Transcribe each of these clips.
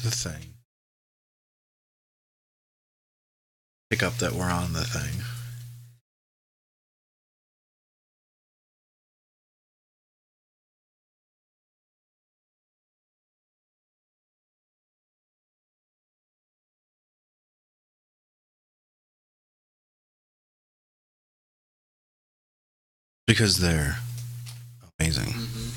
the thing. Pick up that we're on the thing. Because they're amazing. Mm-hmm.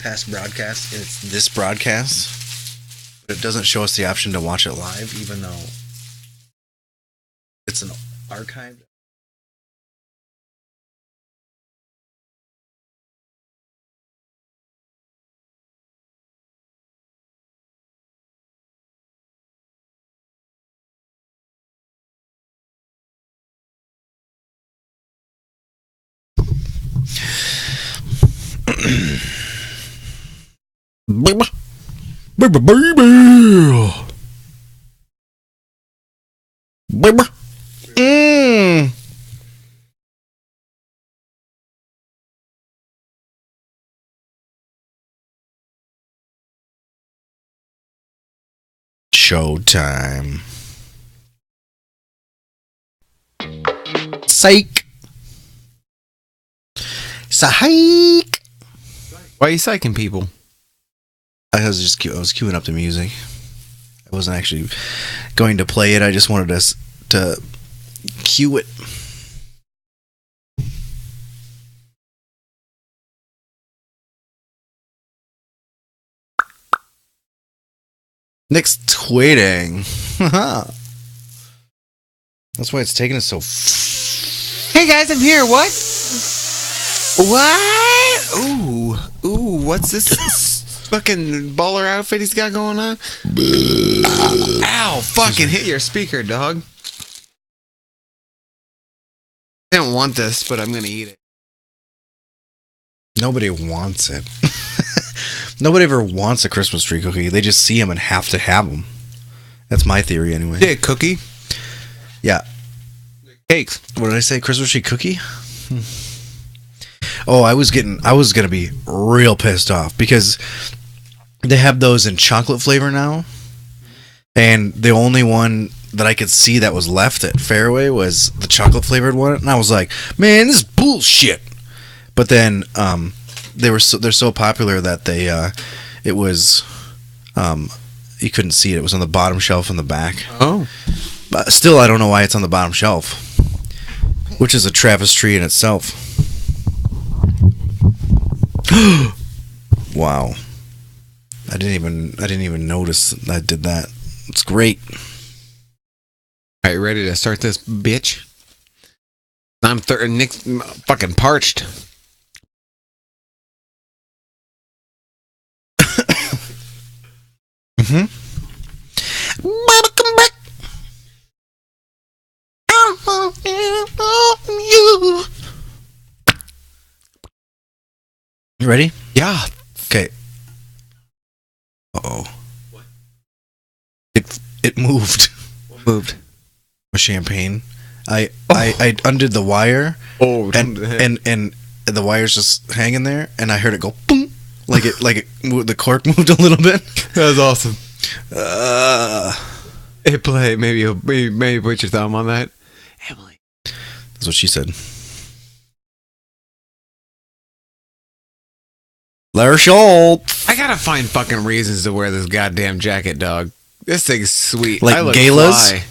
Past broadcast, it's this broadcast, but it doesn't show us the option to watch it live, even though it's an archive. Baby, baby, baby, baby. Showtime. Psych. Psych. Why are you psyching people? I was queuing up the music. I wasn't actually going to play it. I just wanted us to cue it. Nick's tweeting. That's why it's taking us so. Hey guys, I'm here. What? What? Ooh, what's this fucking baller outfit he's got going on? Ow, fucking hit your speaker, dog. I don't want this, but I'm gonna eat it. Nobody wants it. Nobody ever wants a Christmas tree cookie. They just see them and have to have them. That's my theory, anyway. Yeah, cookie. Yeah. Cakes. What did I say? Christmas tree cookie? Oh, I was gonna be real pissed off because they have those in chocolate flavor now, and the only one that I could see that was left at Fairway was the chocolate flavored one, and I was like, man, this is bullshit. But then they're so popular that it was you couldn't see it. It was on the bottom shelf in the back. Oh, but still, I don't know why it's on the bottom shelf, which is a travesty in itself. Wow. I didn't even notice I did that. It's great. Are you ready to start this bitch? I'm Nick's fucking parched. Welcome back. You ready? Yeah. Okay. Uh-oh. What? It moved. What moved? A champagne. I undid the wire. Oh, and the wire's just hanging there, and I heard it go boom, like it moved, the cork moved a little bit. That was awesome. Hey, play. Maybe put your thumb on that. Emily. That's what she said. Larry Schultz. I gotta find fucking reasons to wear this goddamn jacket, dog. This thing's sweet. Like I look galas? fly.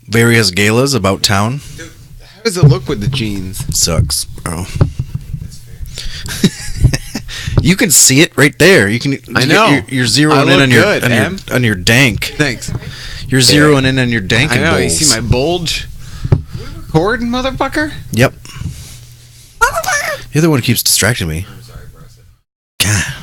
Various galas about town. Dude, how does it look with the jeans? Sucks, bro. That's fair. You can see it right there. You can. I know. You're zeroing in on your dank. Thanks. You're zeroing in on your dank. I know. Bowls. You see my bulge? Cord, motherfucker. Yep. You're the one who keeps distracting me. I'm sorry, Bressa. God.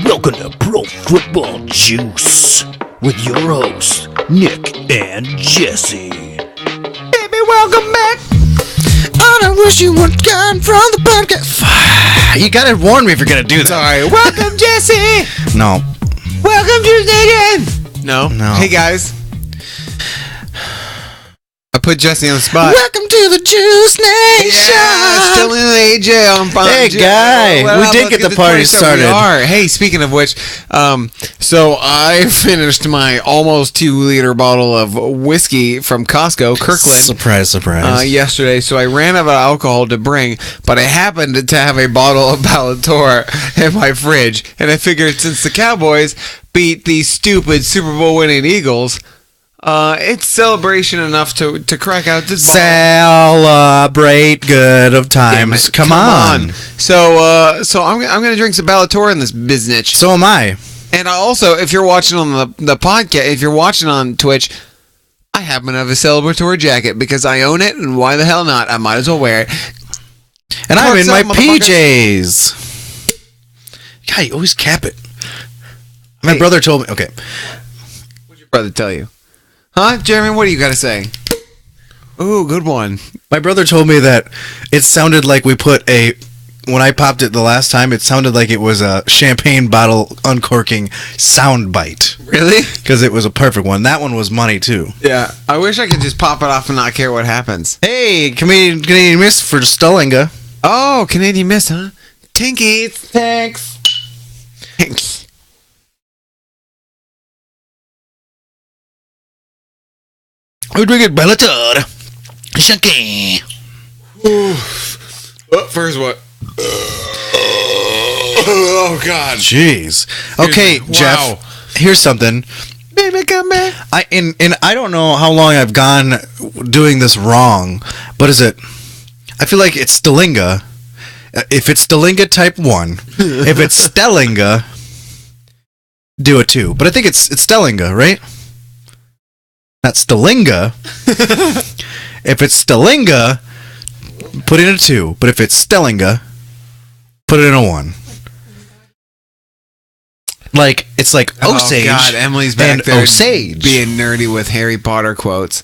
Welcome to Pro Football Juice with your hosts, Nick and Jesse. Baby, welcome back. I wish you would gone from the podcast. You gotta warn me if you're gonna do that. Sorry. Welcome, Jesse. No. Welcome, Juice Nation. No. No. Hey, guys. I put Jesse on the spot. Welcome to the Juice Nation. Yeah, still in AJ on fun. Hey, guy. We did get the party started. We are. Hey, speaking of which, so I finished my almost 2-liter bottle of whiskey from Costco, Kirkland. Surprise. Yesterday, so I ran out of alcohol to bring, but I happened to have a bottle of Bellator in my fridge, and I figured since the Cowboys beat the stupid Super Bowl winning Eagles, it's celebration enough to crack out this bottle. Celebrate good of times. Come on. So I'm gonna drink some Bellator in this biznitch. So am I. And I also, if you're watching on the podcast, if you're watching on Twitch, I happen to have a celebratory jacket because I own it, and why the hell not? I might as well wear it. And I'm in my What's up, motherfucker? PJs. God, you always cap it. My brother told me. Okay. What'd your brother tell you? Huh, Jeremy? What do you got to say? Ooh, good one. My brother told me that it sounded like we put when I popped it the last time, it sounded like it was a champagne bottle uncorking sound bite. Really? Because it was a perfect one. That one was money, too. Yeah. I wish I could just pop it off and not care what happens. Hey, Canadian Miss for Stellinga. Oh, Canadian Miss, huh? Tinky, thanks. Thanks. We're drinking Bellator. Chunky. First what? Oh, God. Jeez. Okay, Wow. Jeff. Here's something. Baby, come back. I don't know how long I've gone doing this wrong, but I feel like it's Stellinga. If it's Stellinga type 1, if it's Stellinga, do it 2. But I think it's Stellinga, right? Not Stellinga. If it's Stellinga, put it in a 2. But if it's Stellinga, put it in a 1. Like, it's like Osage. Oh, God, Emily's back and there Osage. being nerdy with Harry Potter quotes.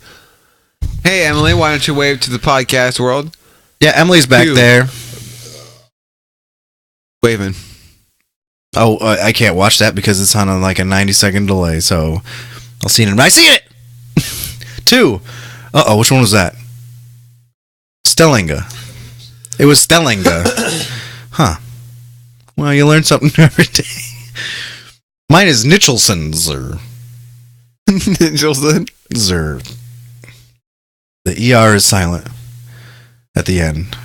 Hey, Emily, why don't you wave to the podcast world? Yeah, Emily's back Ew. there. Waving. Oh, I can't watch that because it's on a 90-second delay, so I'll see it. I see it! 2. Uh-oh, which one was that? Stellinga. It was Stellinga. Huh. Well, you learn something every day. Mine is Nicholson's. Nicholson. The ER is silent at the end.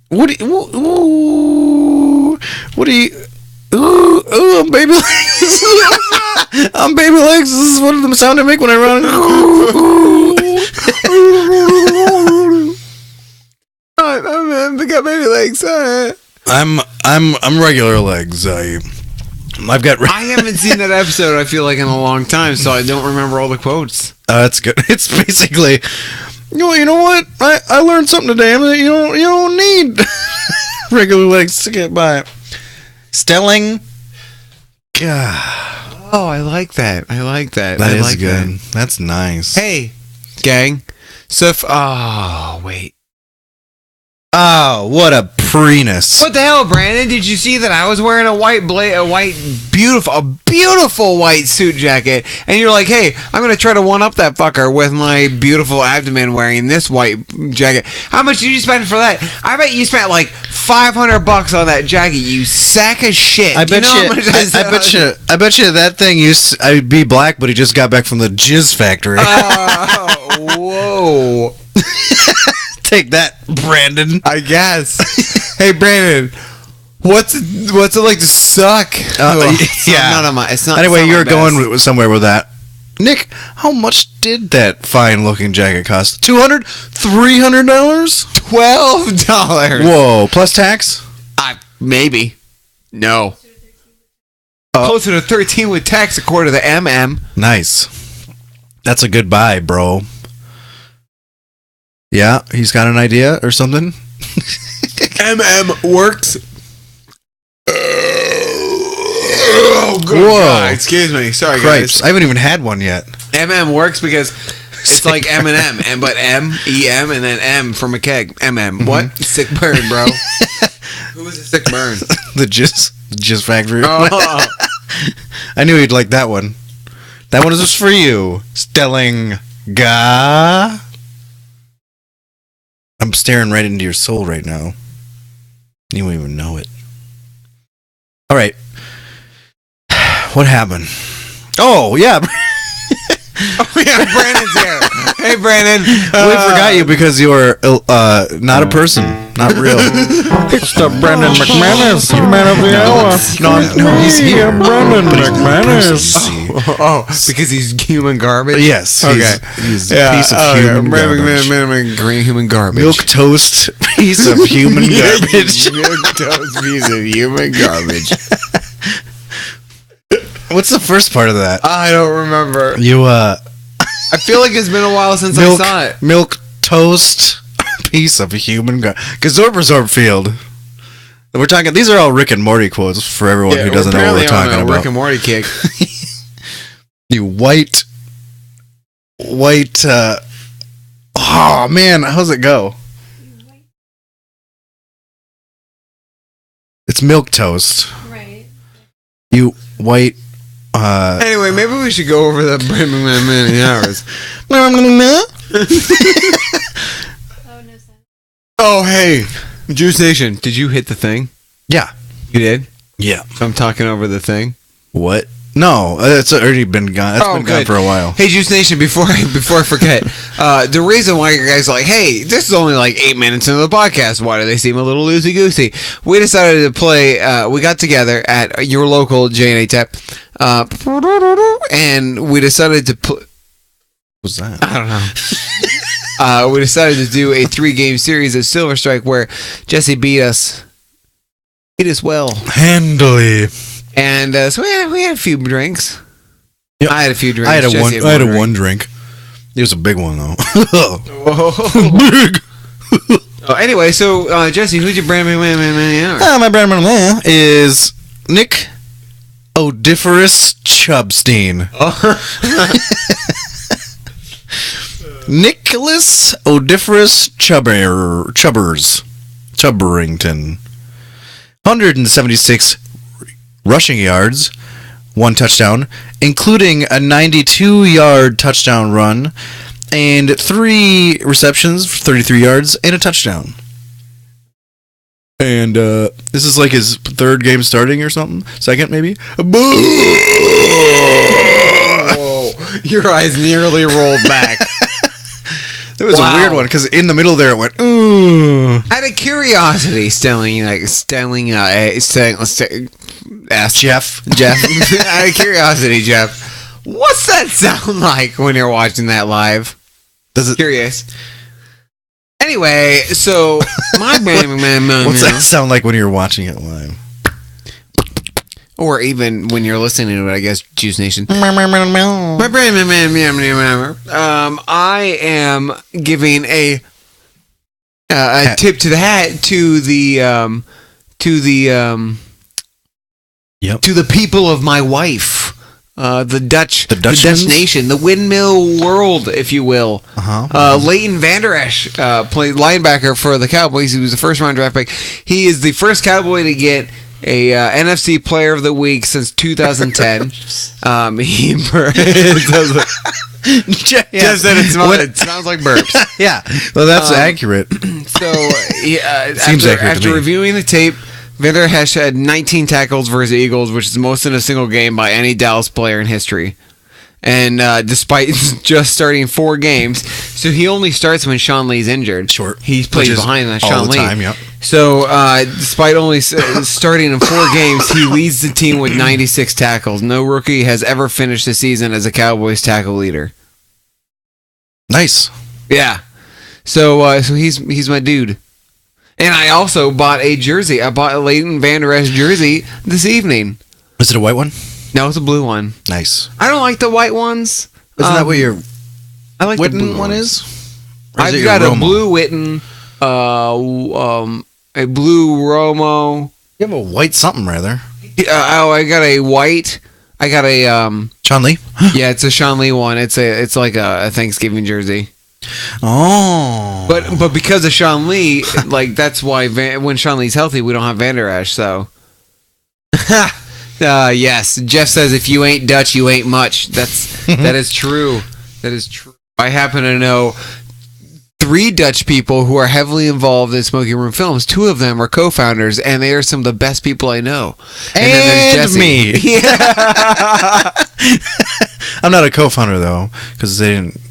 What do you... Ooh, I'm baby legs. I'm baby legs. This is what the sound I make when I run. I got baby legs. I'm regular legs. I've got. I haven't seen that episode, I feel like, in a long time, so I don't remember all the quotes. That's good. It's basically, you know what? I learned something today. You don't need regular legs to get by. Stelling. God. Oh, I like that. That I is like good. that. That's nice. Hey, gang. So oh, wait. Oh, what a preenus. What the hell, Brandon? Did you see that I was wearing a beautiful white suit jacket, and you're like, hey, I'm gonna try to one up that fucker with my beautiful abdomen wearing this white jacket. How much did you spend for that? I bet you spent like $500 on that jacket, you sack of shit. I bet you that thing I'd be black, but he just got back from the jizz factory. Whoa. Take that, Brandon. I guess. Hey, Brandon, what's it like to suck? It's not. Anyway, it's not you're my going best. somewhere with that. Nick, how much did that fine-looking jacket cost? $200? $300? $12. Whoa, plus tax? Maybe. No. Closer to 13 with tax, according to the MM. Nice. That's a good buy, bro. Yeah, he's got an idea or something? MM works. Oh, good Whoa. God. Excuse me. Sorry, Cripes. guys. I haven't even had one yet. MM works because It's like Eminem, and but M-E-M, and then M from a keg. M-M. What? Sick burn, bro. Who was a sick burn? The Jizz Factory. Oh. I knew you'd like that one. That one is just for you. Stellinga. I'm staring right into your soul right now. You won't even know it. All right. What happened? Oh, yeah. Oh, yeah, Brandon's here. Hey, Brandon. We forgot you because you're not a person. Not real. It's the Brandon McManus, man of the hour. No, he's here. Brandon McManus. Oh, because he's human garbage? Yes. Okay. He's a piece of human garbage. Green human garbage. Milk toast piece of human garbage. Milk toast piece of human garbage. What's the first part of that? I don't remember. You, I feel like it's been a while since I saw it. Milk toast piece of human garbage. Gazorb Field. We're talking, these are all Rick and Morty quotes for everyone who doesn't know what we're talking about. Rick and Morty kick. You white, oh man, how's it go? It's milk toast. Right. You white, Anyway, maybe we should go over that Brandon many hours. Oh, no sense. Oh, hey. Juice Nation, did you hit the thing? yeah. You did? Yeah. So I'm talking over the thing. What? No, it's already been gone. It's been gone for a while. Hey, Juice Nation, before I forget, the reason why you guys are like, hey, this is only like 8 minutes into the podcast. Why do they seem a little loosey-goosey? We decided to play, we got together at your local J&A Tap, and we decided to play. What was that? I don't know. We decided to do a 3-game series of Silver Strike where Jesse beat us well. Handily. And so we had a few drinks. Yep. I had a few drinks. I had Jesse one drink. It was a big one though. Whoa. Big. Anyway, so Jesse, who's your brand man? My brand man is Nick Odiferous Chubstein. Nicholas Odiferous Chubberington. 176 rushing yards, 1 touchdown, including a 92-yard touchdown run, and 3 receptions for 33 yards and a touchdown. And this is like his 3rd game starting or something? 2nd, maybe? Whoa. Your eyes nearly rolled back. It was a weird one, because in the middle there it went, ooh. Out of curiosity, Jeff. Out of curiosity, Jeff, what's that sound like when you're watching that live? Does it? Curious. Anyway, so my What's that sound like when you're watching it live? Or even when you're listening to it, I guess, Juice Nation. My I am giving a tip to the hat to the people of my wife, the Dutch nation, the windmill world, if you will. Leighton Vander Esch played linebacker for the Cowboys. He was the first round draft pick. He is the first Cowboy to get a NFC Player of the Week since 2010. Jeff said it sounds like burps. Yeah, well, that's accurate. So, Seems accurate to after me. reviewing the tape, Vander Esch had 19 tackles versus the Eagles, which is the most in a single game by any Dallas player in history. And despite just starting 4 games, so he only starts when Sean Lee's injured. Sure. He plays behind that Sean Lee. Time, yep. So, despite only starting in 4 games, he leads the team with 96 tackles. No rookie has ever finished the season as a Cowboys tackle leader. Nice. Yeah. So he's my dude. And I also bought a jersey. I bought a Leighton Vander Esch jersey this evening. Is it a white one? No, it's a blue one. Nice. I don't like the white ones. Isn't that what your I like the Witten blue one ones. is? Or is it I've your got a Romo? blue Witten, a blue Romo. You have a white something rather. I got a white. I got a Sean Lee? Yeah, it's a Sean Lee one. It's like a Thanksgiving jersey. Oh. But because of Sean Lee, like that's why when Sean Lee's healthy, we don't have Van Der Esch. So, yes, Jeff says if you ain't Dutch, you ain't much. That is true. That is true. I happen to know 3 Dutch people who are heavily involved in Smoking Room Films. 2 of them are co-founders, and they are some of the best people I know. And then there's Jesse. me. Yeah. I'm not a co-founder though, because they didn't,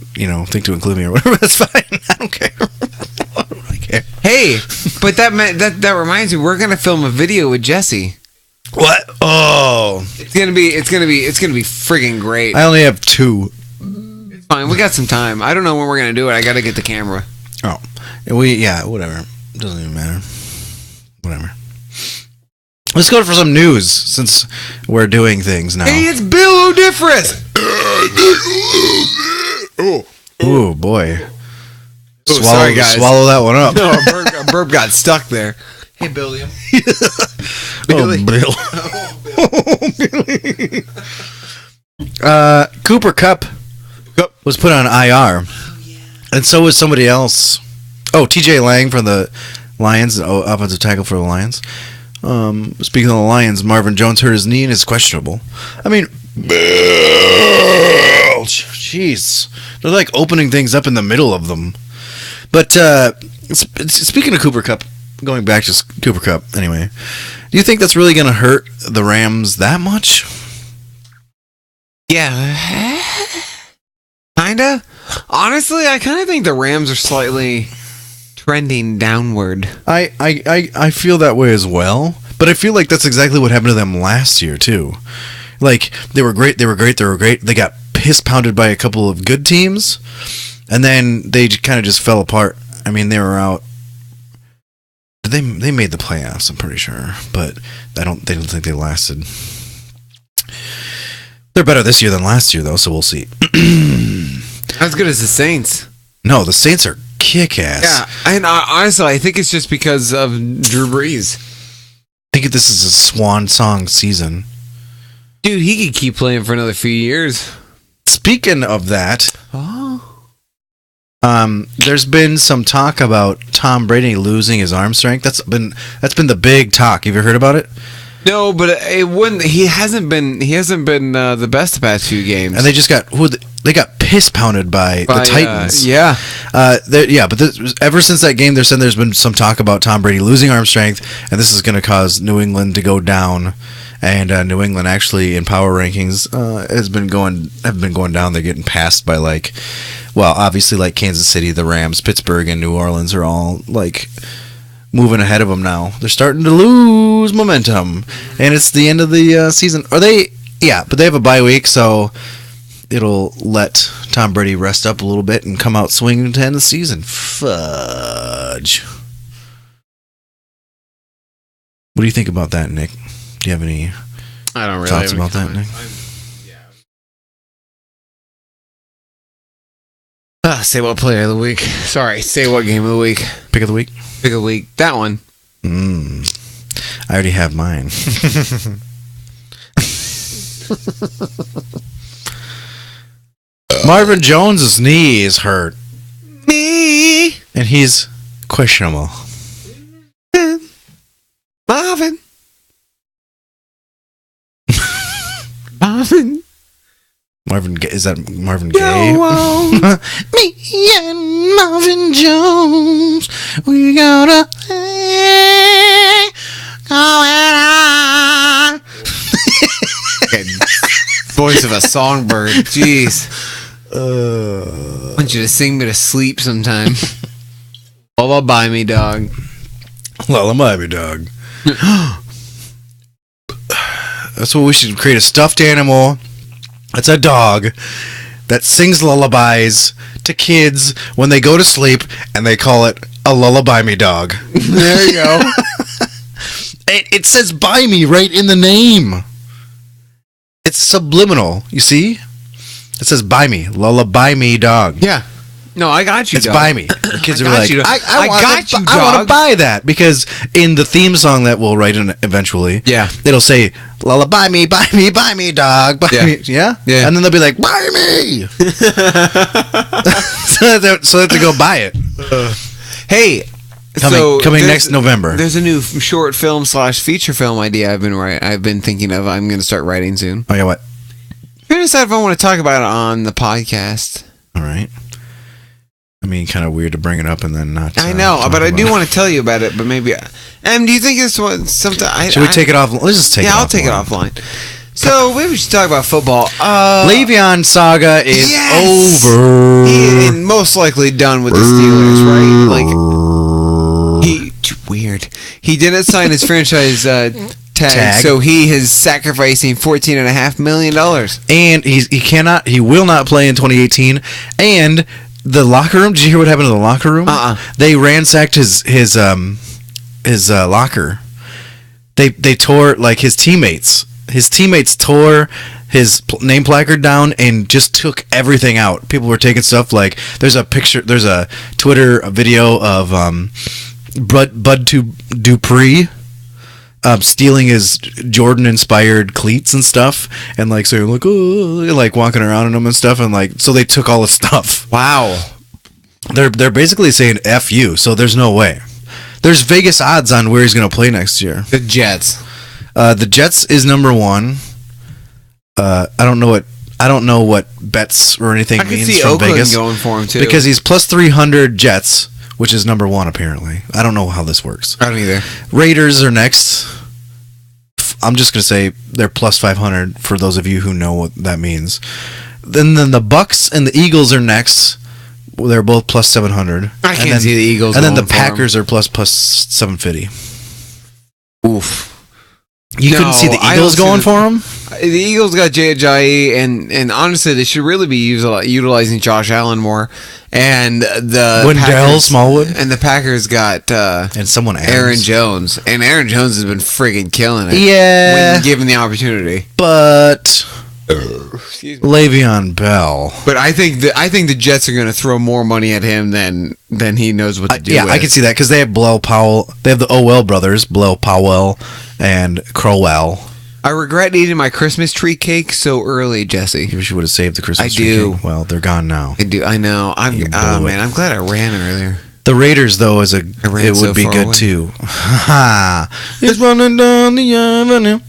think to include me or whatever. That's fine. I don't care. I don't really care. Hey, but that reminds me, we're gonna film a video with Jesse. What? Oh, It's gonna be friggin' great. I only have 2. It's fine. We got some time. I don't know when we're gonna do it. I gotta get the camera. Oh, whatever. Doesn't even matter. Whatever. Let's go for some news since we're doing things now. Hey, it's Bill O'Differis. Oh boy. Oh, sorry, guys. Swallow that one up. No, a burp got stuck there. Hey, Billiam. Billy. Billy. Cooper Kupp was put on IR. And so was somebody else. Oh, TJ Lang from the Lions, offensive tackle for the Lions. Speaking of the Lions, Marvin Jones hurt his knee and is questionable. I mean, jeez. They're like opening things up in the middle of them. But speaking of Cooper Kupp, going back to Cooper Kupp anyway, do you think that's really going to hurt the Rams that much? Yeah. Kinda. Honestly, I kind of think the Rams are slightly trending downward. I feel that way as well, but I feel like that's exactly what happened to them last year too. Like they were great. They got piss pounded by a couple of good teams, and then they kind of just fell apart. I mean, they were out. They made the playoffs, I'm pretty sure, but they don't think they lasted. They're better this year than last year though, so we'll see. As good as the Saints. No, the Saints are kick-ass. Yeah, and honestly, I think it's just because of Drew Brees. I think this is a swan song season. Dude, he could keep playing for another few years. Speaking of that, there's been some talk about Tom Brady losing his arm strength. That's been the big talk. Have you heard about it? No, but it wouldn't. He hasn't been the best the past few games. And they just got piss pounded by the Titans. But ever since that game, they're saying there's been some talk about Tom Brady losing arm strength, and this is going to cause New England to go down. And New England actually in power rankings have been going down. They're getting passed by obviously like Kansas City, the Rams, Pittsburgh, and New Orleans are all like moving ahead of them now. They're starting to lose momentum, and it's the end of the season. But they have a bye week, so it'll let Tom Brady rest up a little bit and come out swinging to end the season. Fudge. What do you think about that, Nick? Do you have any I don't really thoughts about that, Nick? Say what player of the week. Sorry, say what game of the week. Pick of the week? Pick of the week. That one. I already have mine. Marvin Jones' knee is hurt. Me. And he's questionable. Marvin. Marvin. Is that Marvin Gaye? Me and Marvin Jones, we got a thing going on. Voice of a songbird. Jeez. I want you to sing me to sleep sometime. Lullaby me, dog. Lullaby me, dog. That's what we should create, a stuffed animal. It's a dog that sings lullabies to kids when they go to sleep, and they call it a lullaby me dog. There you go. It says "by me" right in the name. It's subliminal. You see? It says "by me," lullaby me dog. Yeah. No, I got you. It's dog. "by me." The kids are like, I got you, dog. I want to buy that, because in the theme song that we'll write in eventually, yeah, it'll say buy me, dog, buy me. Yeah? Yeah. And then they'll be like, buy me. so they have to go buy it. Hey, Coming next November. There's a new short film / feature film idea I've been thinking of. I'm going to start writing soon. Oh, yeah, what? I'm going to decide if I want to talk about it on the podcast. All right. I mean, kind of weird to bring it up and then not. I know, but I do want to tell you about it. But maybe. Do you think it's something? Should we take it off? Let's just take it off. Yeah, I'll take it offline. So maybe we should talk about football. Le'Veon saga is over. He most likely done with the Steelers, right? Weird. He didn't sign his franchise tag, so he is sacrificing $14.5 million. And he will not play in 2018. And the locker room. Did you hear what happened to the locker room? They ransacked his locker. They tore his teammates. His teammates tore his name placard down and just took everything out. People were taking stuff like there's a Twitter video of Bud Dupree stealing his Jordan-inspired cleats and stuff, and saying walking around in them and stuff, and so they took all the stuff. Wow. They're basically saying F you, so there's no way. There's Vegas odds on where he's going to play next year. The Jets. The Jets is number one. I don't know what bets or anything means. I can see from Oakland Vegas going for him too, because he's plus 300 Jets, which is number one apparently. I don't know how this works. I don't either. Raiders are next. I'm just gonna say they're plus 500 for those of you who know what that means. Then the Bucks and the Eagles are next. They're both plus 700. I can't see the Eagles. And then the Packers are plus 750. Oof. You couldn't see the Eagles going for him? The Eagles got Jay Ajayi, and honestly, they should really be utilizing Josh Allen more. And the Wendell Smallwood. And the Packers got and someone else. Aaron Jones. And Aaron Jones has been friggin' killing it. Yeah. When given the opportunity. But Le'Veon Bell. But I think the Jets are going to throw more money at him than he knows what to do. Yeah, I can see that because they have Bilal Powell. They have the Owell brothers, Bilal Powell and Crowell. I regret eating my Christmas tree cake so early, Jesse. You wish you would have saved the Christmas tree cake. Well, they're gone now. I do. I know. I'm glad I ran earlier. The Raiders, though, it would be good too. Ha! It's running down the avenue.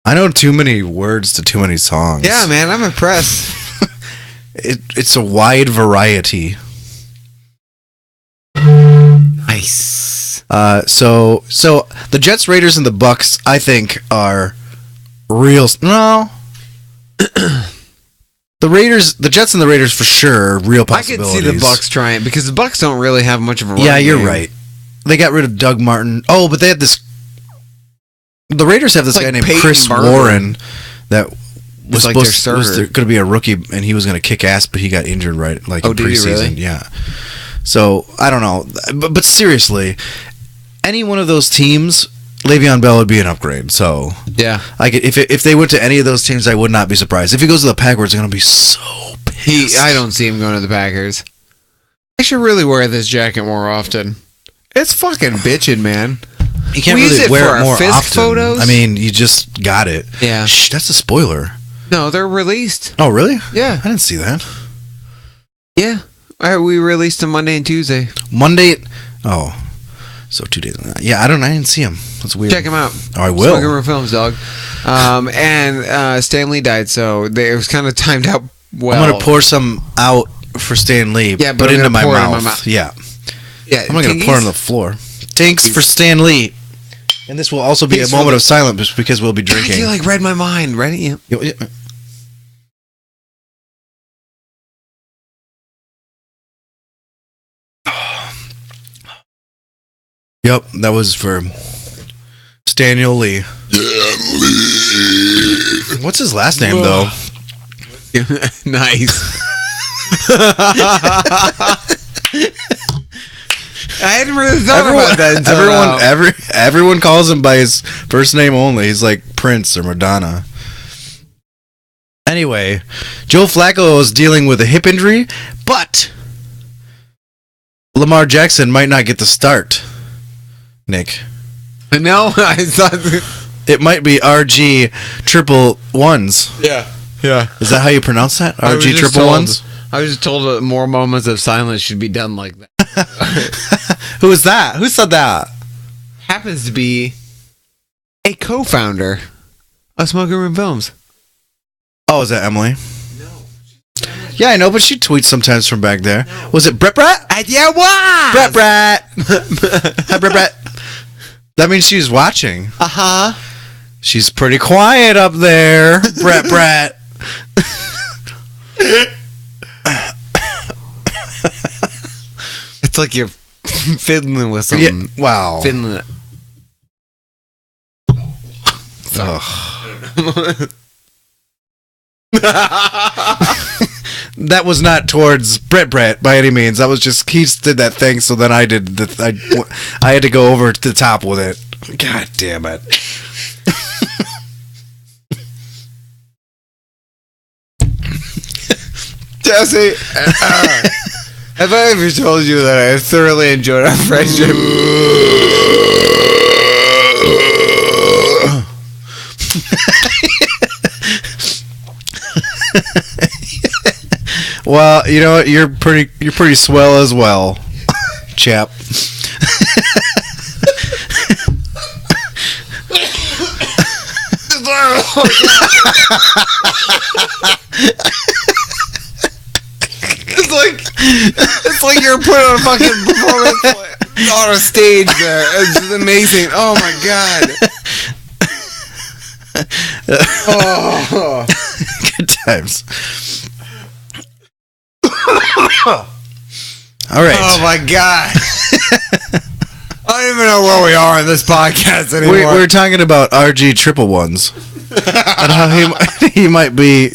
I know too many words to too many songs. Yeah, man, I'm impressed. It's a wide variety. Nice. So the Jets, Raiders, and the Bucks, I think, are real. No. The Jets and the Raiders for sure, real possibilities. I could see the Bucks trying because the Bucks don't really have much of a run Yeah, you're game. right. They got rid of Doug Martin. Oh, but they had this. The Raiders have this guy named Peyton Chris Barber. Warren that was was going to be a rookie, and he was going to kick ass, but he got injured in did he preseason. really? Yeah. So I don't know, but seriously, any one of those teams, Le'Veon Bell would be an upgrade. So yeah, if they went to any of those teams, I would not be surprised. If he goes to the Packers, they're going to be so pissed. I don't see him going to the Packers. I should really wear this jacket more often. It's fucking bitching, man. You can't we really use it wear for it our more Fisk often. photos? I mean, you just got it. Yeah. Shh, that's a spoiler. No, they're released. Oh, really? Yeah. I didn't see that. Yeah. All right, we released them Monday and Tuesday. Monday. Oh, so 2 days. Yeah, I didn't see him. That's weird. Check him out. Oh, I will. Smoking Room Films, dog. And Stan Lee died, so it was kind of timed out well. I'm gonna pour some out for Stan Lee. Yeah, but put I'm into gonna my pour it in mouth. my mouth. Yeah. Yeah, I'm not gonna pour it on the floor. Thanks for Stan Lee. And this will also be Thanks a moment of silence because we'll be drinking. You read my mind, ready? Yeah. Yep, that was for Staniel Lee. What's his last name, though? Nice. I hadn't really thought about that until everyone calls him by his first name only. He's like Prince or Madonna. Anyway, Joe Flacco is dealing with a hip injury, but Lamar Jackson might not get the start. Nick. No, I thought. It might be RG triple ones. Yeah. Is that how you pronounce that? I was RG just triple told- ones? I was just told that more moments of silence should be done like that. Who is that? Who said that? Happens to be a co-founder of Smoking Room Films. Oh, is that Emily? No. Yeah, I know, but she tweets sometimes from back there. No. Was it Brett? Yeah, what? Brett. Hi, Brett. That means she's watching. Uh-huh. She's pretty quiet up there. Brett. It's like you're fiddling with something. Yeah, wow. Fiddling. That was not towards Brett by any means. That was just Keith did that thing, so then I did. I had to go over to the top with it. God damn it! Jesse, have I ever told you that I thoroughly enjoyed our friendship? Well, you know what? You're pretty swell as well, chap. It's like you're putting on a fucking performance on a stage there. It's amazing. Oh my god. Oh. Good times. All right. Oh my god. I don't even know where we are in this podcast anymore. We're talking about RG triple ones and how he might be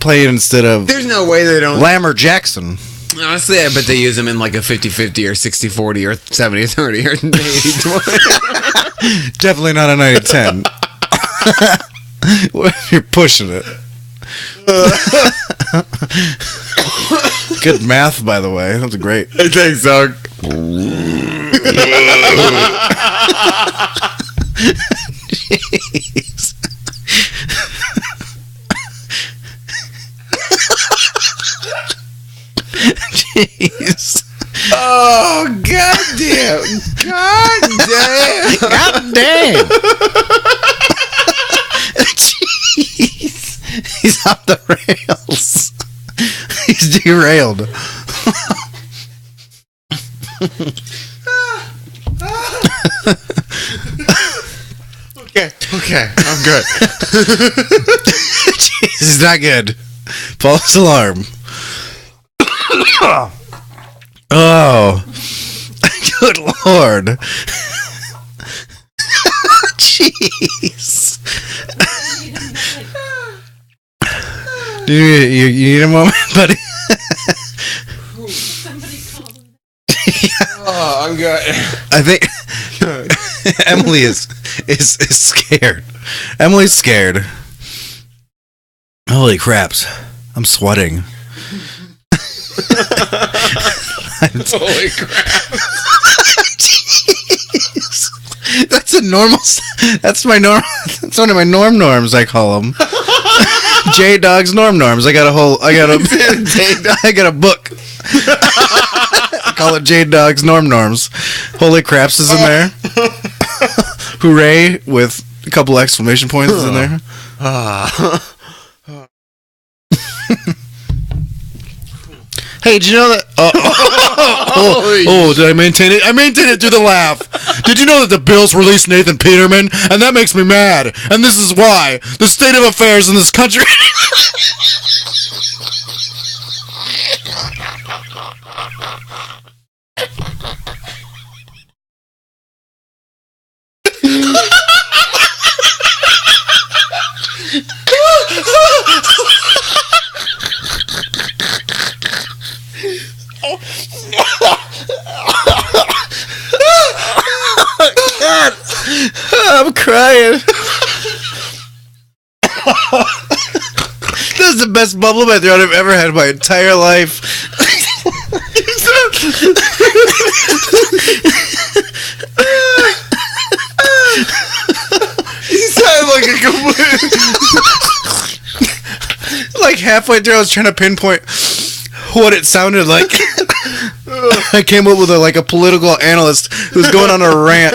playing instead of There's no way they don't. Lamar Jackson. Honestly, I bet they use them in like a 50-50 or 60-40 or 70-30 or 80-20. Definitely not a 90-10. You're pushing it. Good math, by the way. That's great. I think so. Jeez. Jeez. Oh, goddamn. Goddamn. Jeez. He's off the rails. He's derailed. Okay, I'm good. Jeez, it's not good. False alarm. Oh. Good Lord. Jeez. You need a moment, buddy? Oh, I'm good. I think Emily is scared. Emily's scared. Holy craps. I'm sweating. Holy crap. Jeez. That's a normal. That's my norm. That's one of my norms. I call them. J Dog's norms. I got a book. I call it J Dog's norms. Holy craps is in there. Hooray with a couple exclamation points is in there. Hey, did you know that? Did I maintain it? I maintained it through the laugh. Did you know that the Bills released Nathan Peterman? And that makes me mad. And this is why. The state of affairs in this country. God, I'm crying. This is the best bubble bath I've ever had in my entire life. like a complete. Like halfway through, I was trying to pinpoint what it sounded like. I came up with a political analyst who's going on a rant.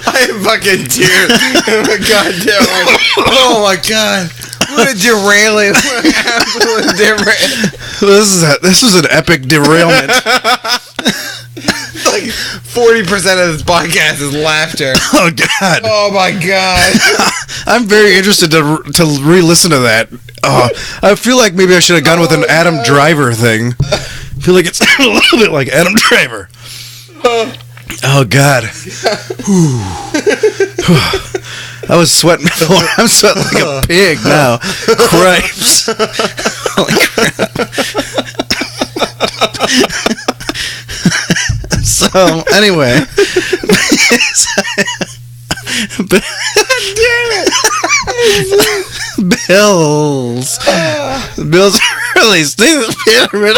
I have fucking tears in my goddamn eyes. Oh my god. What a derailing. What an absolute derail. This was an epic derailment. Like 40% of this podcast is laughter. Oh god. Oh my god. I'm very interested to re-listen to that. I feel like maybe I should have gone with an Adam Driver thing. I feel like it's a little bit like Adam Driver. Oh god. I was sweating before. I'm sweating like a pig now. Cripes. Holy crap. So, anyway. Damn it. Bills. Bills really stay the pyramid.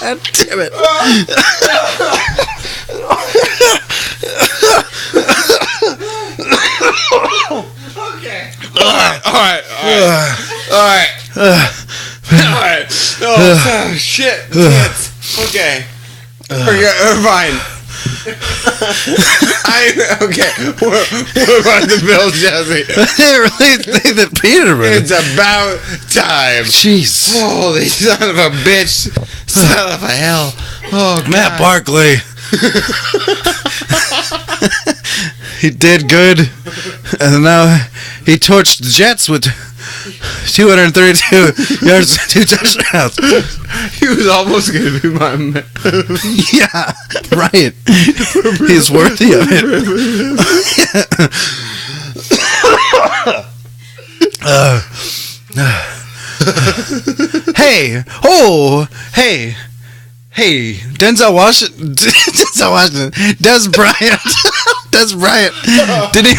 God damn it. Okay. Alright. Oh, shit. Tits. Okay. We're fine. Okay. What about the Bill, Jesse? They really think that Peterman. It's about time. Jeez. Holy son of a bitch. Son of a hell. Oh, God. Matt Barkley. He did good. And now he torched the Jets with 232 yards and 2 touchdowns. He was almost going to be my man. Yeah, right. He's worthy of it. Hey, Denzel Washington, Des Bryant didn't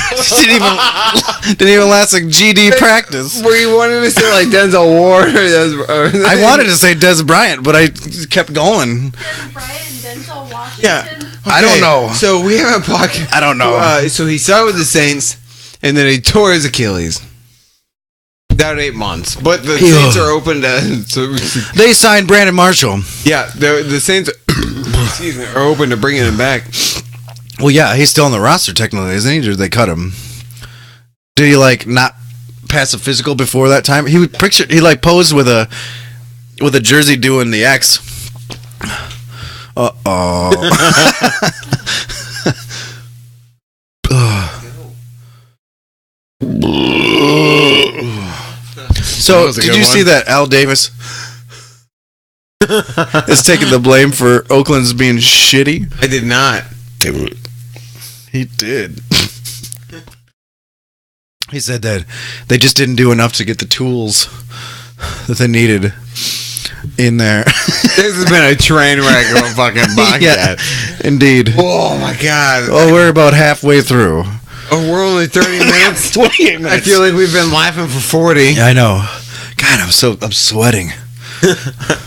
even last a GD practice. Were you wanting to say like Denzel Ward or I wanted to say Des Bryant, but I kept going. Des Bryant and Denzel Washington. Yeah. I don't know. So we have a podcast. I don't know. So he started with the Saints, and then he tore his Achilles. About 8 months, but the Saints are open to. So, They signed Brandon Marshall. yeah, the Saints excuse me, are open to bringing him back. Well, yeah, he's still on the roster technically, isn't he? Or they cut him? Did he not pass a physical before that time? He posed with a jersey doing the X. So, did you see that Al Davis is taking the blame for Oakland's being shitty? I did not. He did. He said that they just didn't do enough to get the tools that they needed in there. This has been a train wreck of a fucking podcast. Yeah, indeed. Oh my god. Oh, we're about halfway through. Oh, we're only 30 minutes. 28 minutes. I feel like we've been laughing for 40. Yeah, I know. God, I'm sweating.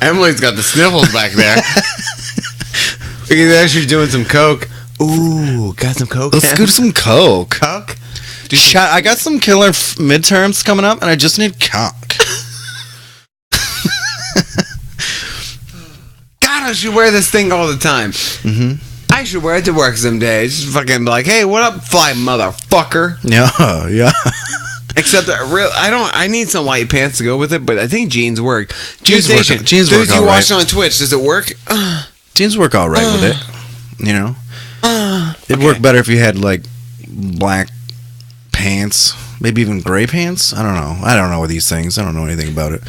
Emily's got the sniffles back there. Look at that, she's doing some coke. Ooh, got some coke. Let's do some coke. Coke? I got some killer midterms coming up, and I just need coke. God, I should wear this thing all the time. Mm-hmm. I should wear it to work someday. Just fucking be like, hey, what up, fly motherfucker? Yeah. Except I need some white pants to go with it, but I think jeans work. Jeans work Those you all watch right. on Twitch, does it work? Jeans work all right with it. You know? It'd work better if you had, black pants. Maybe even gray pants? I don't know. I don't know these things. I don't know anything about it.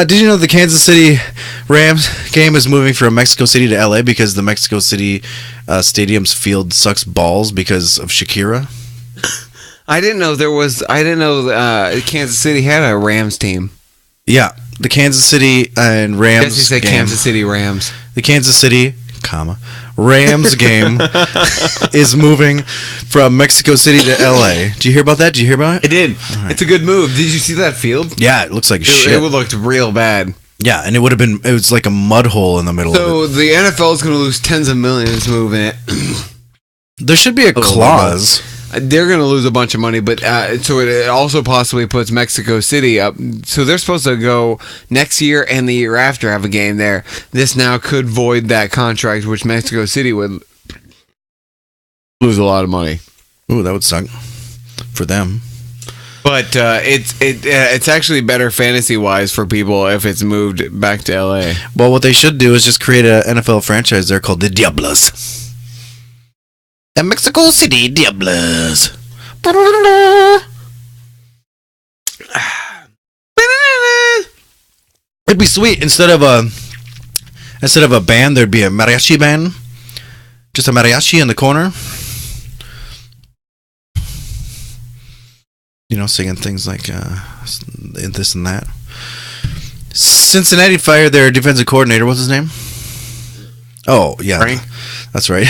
Did you know the Kansas City Rams game is moving from Mexico City to LA because the Mexico City stadium's field sucks balls because of Shakira? I didn't know Kansas City had a Rams team. Yeah, the Kansas City and Rams. Yes, you said game. Kansas City Rams. The Kansas City, Rams game is moving from Mexico City to LA. Did you hear about that? Did you hear about I it? did. It's a good move. Did you see that field? Yeah, it looks like It shit. would look real bad. Yeah, and it was like a mud hole in the middle So of it. the NFL is going to lose tens of millions moving it. There should be a clause. They're going to lose a bunch of money, but so it also possibly puts Mexico City up. So they're supposed to go next year and the year after have a game there. This now could void that contract, which Mexico City would lose a lot of money. Ooh, that would suck for them. But it's actually better fantasy wise for people if it's moved back to LA. Well, what they should do is just create an NFL franchise there called the Diablos. The Mexico City Diablos. It'd be sweet. Instead of a band, there'd be a mariachi band. Just a mariachi in the corner. You know, singing things like this and that. Cincinnati fired their defensive coordinator. What's his name? Oh, yeah. Frank? That's right.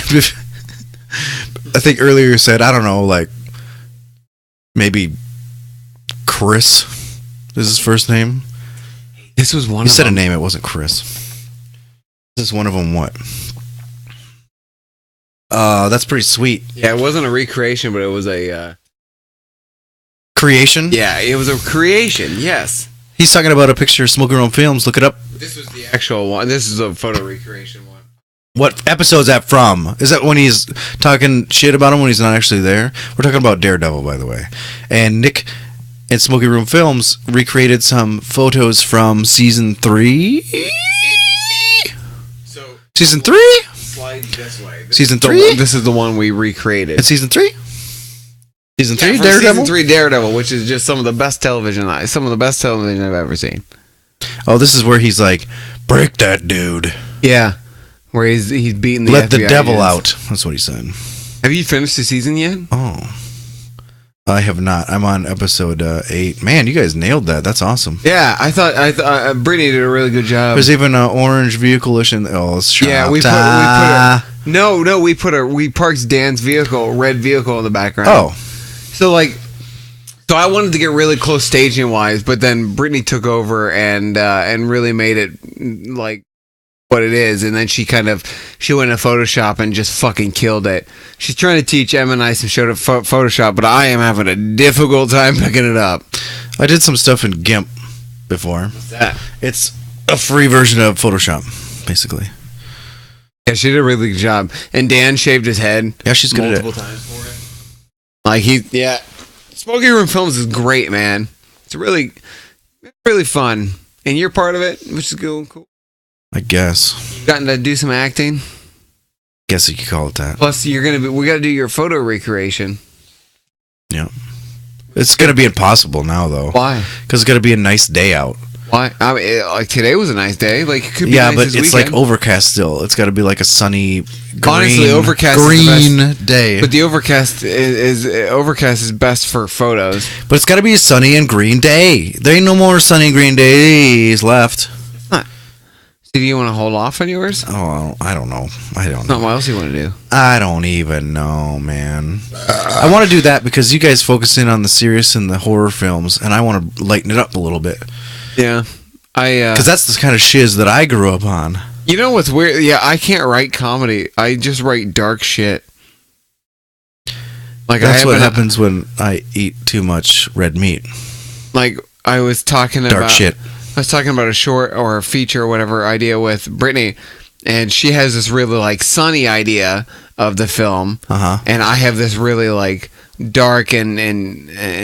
I think earlier you said, I don't know, like, maybe Chris is his first name. This was one You of said them. a name, it wasn't Chris. This is one of them, what? That's pretty sweet. Yeah, it wasn't a recreation, but it was a... Creation? yeah, it was a creation, yes. He's talking about a picture of Smoking Room Films. Look it up. This was the actual one. This is a photo recreation one. What episode is that from? Is that when he's talking shit about him when he's not actually there? We're talking about Daredevil, by the way. And Nick and Smoky Room Films recreated some photos from season 3. So Season 3? slide this way. Season 3? This is the one we recreated. It's season 3? Season 3, Yeah, from Daredevil? Season 3 Daredevil, which is just some of the best television I've ever seen. Oh, this is where he's like, break that dude. Yeah. Where he's beating the Let the FBI devil agents. out. That's what he said. Have you finished the season yet? Oh. I have not. I'm on episode 8. Man, you guys nailed that. That's awesome. Yeah, I thought Brittany did a really good job. There's even an orange vehicle-ish. Oh, shut Yeah, we parked Dan's vehicle, red vehicle in the background. Oh. So I wanted to get really close staging wise, but then Brittany took over and really made it like what it is, and then she went into Photoshop and just fucking killed it. She's trying to teach Em and I some shit of Photoshop, but I am having a difficult time picking it up. I did some stuff in GIMP before. What's that? It's a free version of Photoshop, basically. Yeah, she did a really good job. And Dan shaved his head. Yeah, she's good at it. multiple times for it. Smoky Room Films is great, man. It's really, really fun, and you're part of it, which is cool. I guess. You've gotten to do some acting. Guess you could call it that. Plus, we got to do your photo recreation. Yeah. It's going to be impossible now, though. Why? Because it's going to be a nice day out. Why? I mean, like today was a nice day. Like it could be Yeah, nice but this it's weekend. like overcast still. It's got to be like a sunny, green, Honestly, overcast is the green day. But the overcast is best for photos. But it's got to be a sunny and green day. There ain't no more sunny and green days left. So do you want to hold off on yours? Oh, I don't know. No, what else do you want to do? I don't even know, man. I want to do that because you guys focus in on the serious and the horror films, and I want to lighten it up a little bit. Yeah, Because that's the kind of shiz that I grew up on. You know what's weird? Yeah, I can't write comedy. I just write dark shit. Like That's what happens when I eat too much red meat. Like I was talking Dark about shit. I was talking about a short or a feature or whatever idea with Brittany, and she has this really like sunny idea of the film, and I have this really like dark and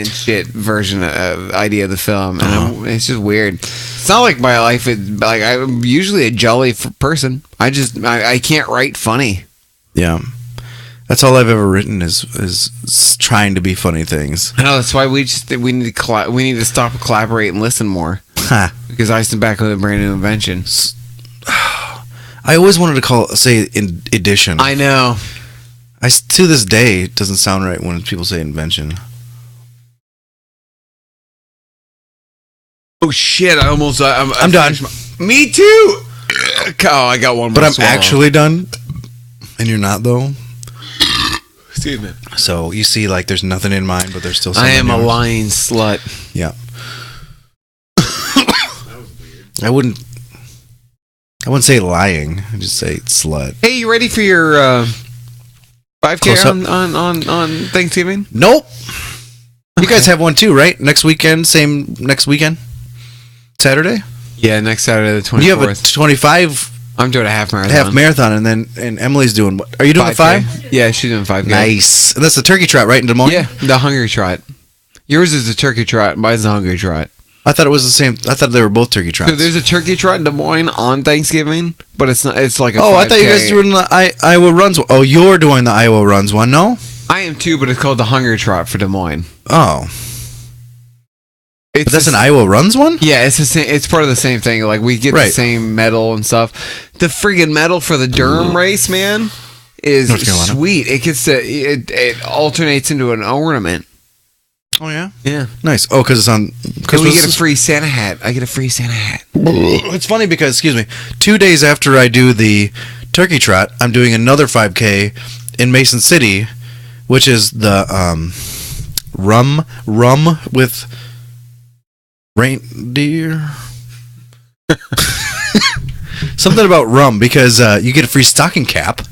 shit version of idea of the film, and it's just weird. It's not like my life is like I'm usually a jolly person. I can't write funny. Yeah. That's all I've ever written is trying to be funny things. I know that's why we need to stop, collaborate, and listen more. Because I sit back with a brand new invention. I always wanted to say in edition. I know. To this day, it doesn't sound right when people say invention. Oh shit! I'm done. Me too. Oh, I got one more. But I'm swallow. actually done. And you're not, though. Excuse me. So you see, like, there's nothing in mine, but there's still I something. am a in yours. lying slut. Yeah. I wouldn't say lying. I'd just say slut. Hey, you ready for your 5K Close up. on Thanksgiving? Nope. You guys have one too, right? Next weekend, same next weekend? Saturday? Yeah, next Saturday the 24th. You have a 25 I'm doing a half marathon. marathon, and Emily's doing what? Are you doing a 5? Yeah, she's doing 5K. Nice. And that's the turkey trot, right, in Des Moines? Yeah, the hungry trot. Yours is the turkey trot. Mine's the hungry trot. I thought it was the same. I thought they were both turkey trots. So there's a turkey trot in Des Moines on Thanksgiving, but it's not. It's like a. Oh, 5K. I thought you guys were doing the Iowa runs. Oh, you're doing the Iowa runs one, no? I am too, but it's called the Hunger Trot for Des Moines. Oh, It's but that's the an Iowa runs one. Yeah, it's the same. It's part of the same thing. Like we get the Right. same medal and stuff. The friggin' medal for the Durham race, man, is North Carolina. sweet. It gets to it alternates into an ornament. Oh yeah, Yeah, nice. Oh, because it's on and we Christmas. get a free Santa hat. I get a free Santa hat. It's funny because, excuse me, 2 days after I do the turkey trot, I'm doing another 5K in Mason City, which is the rum with reindeer. Something about rum because you get a free stocking cap.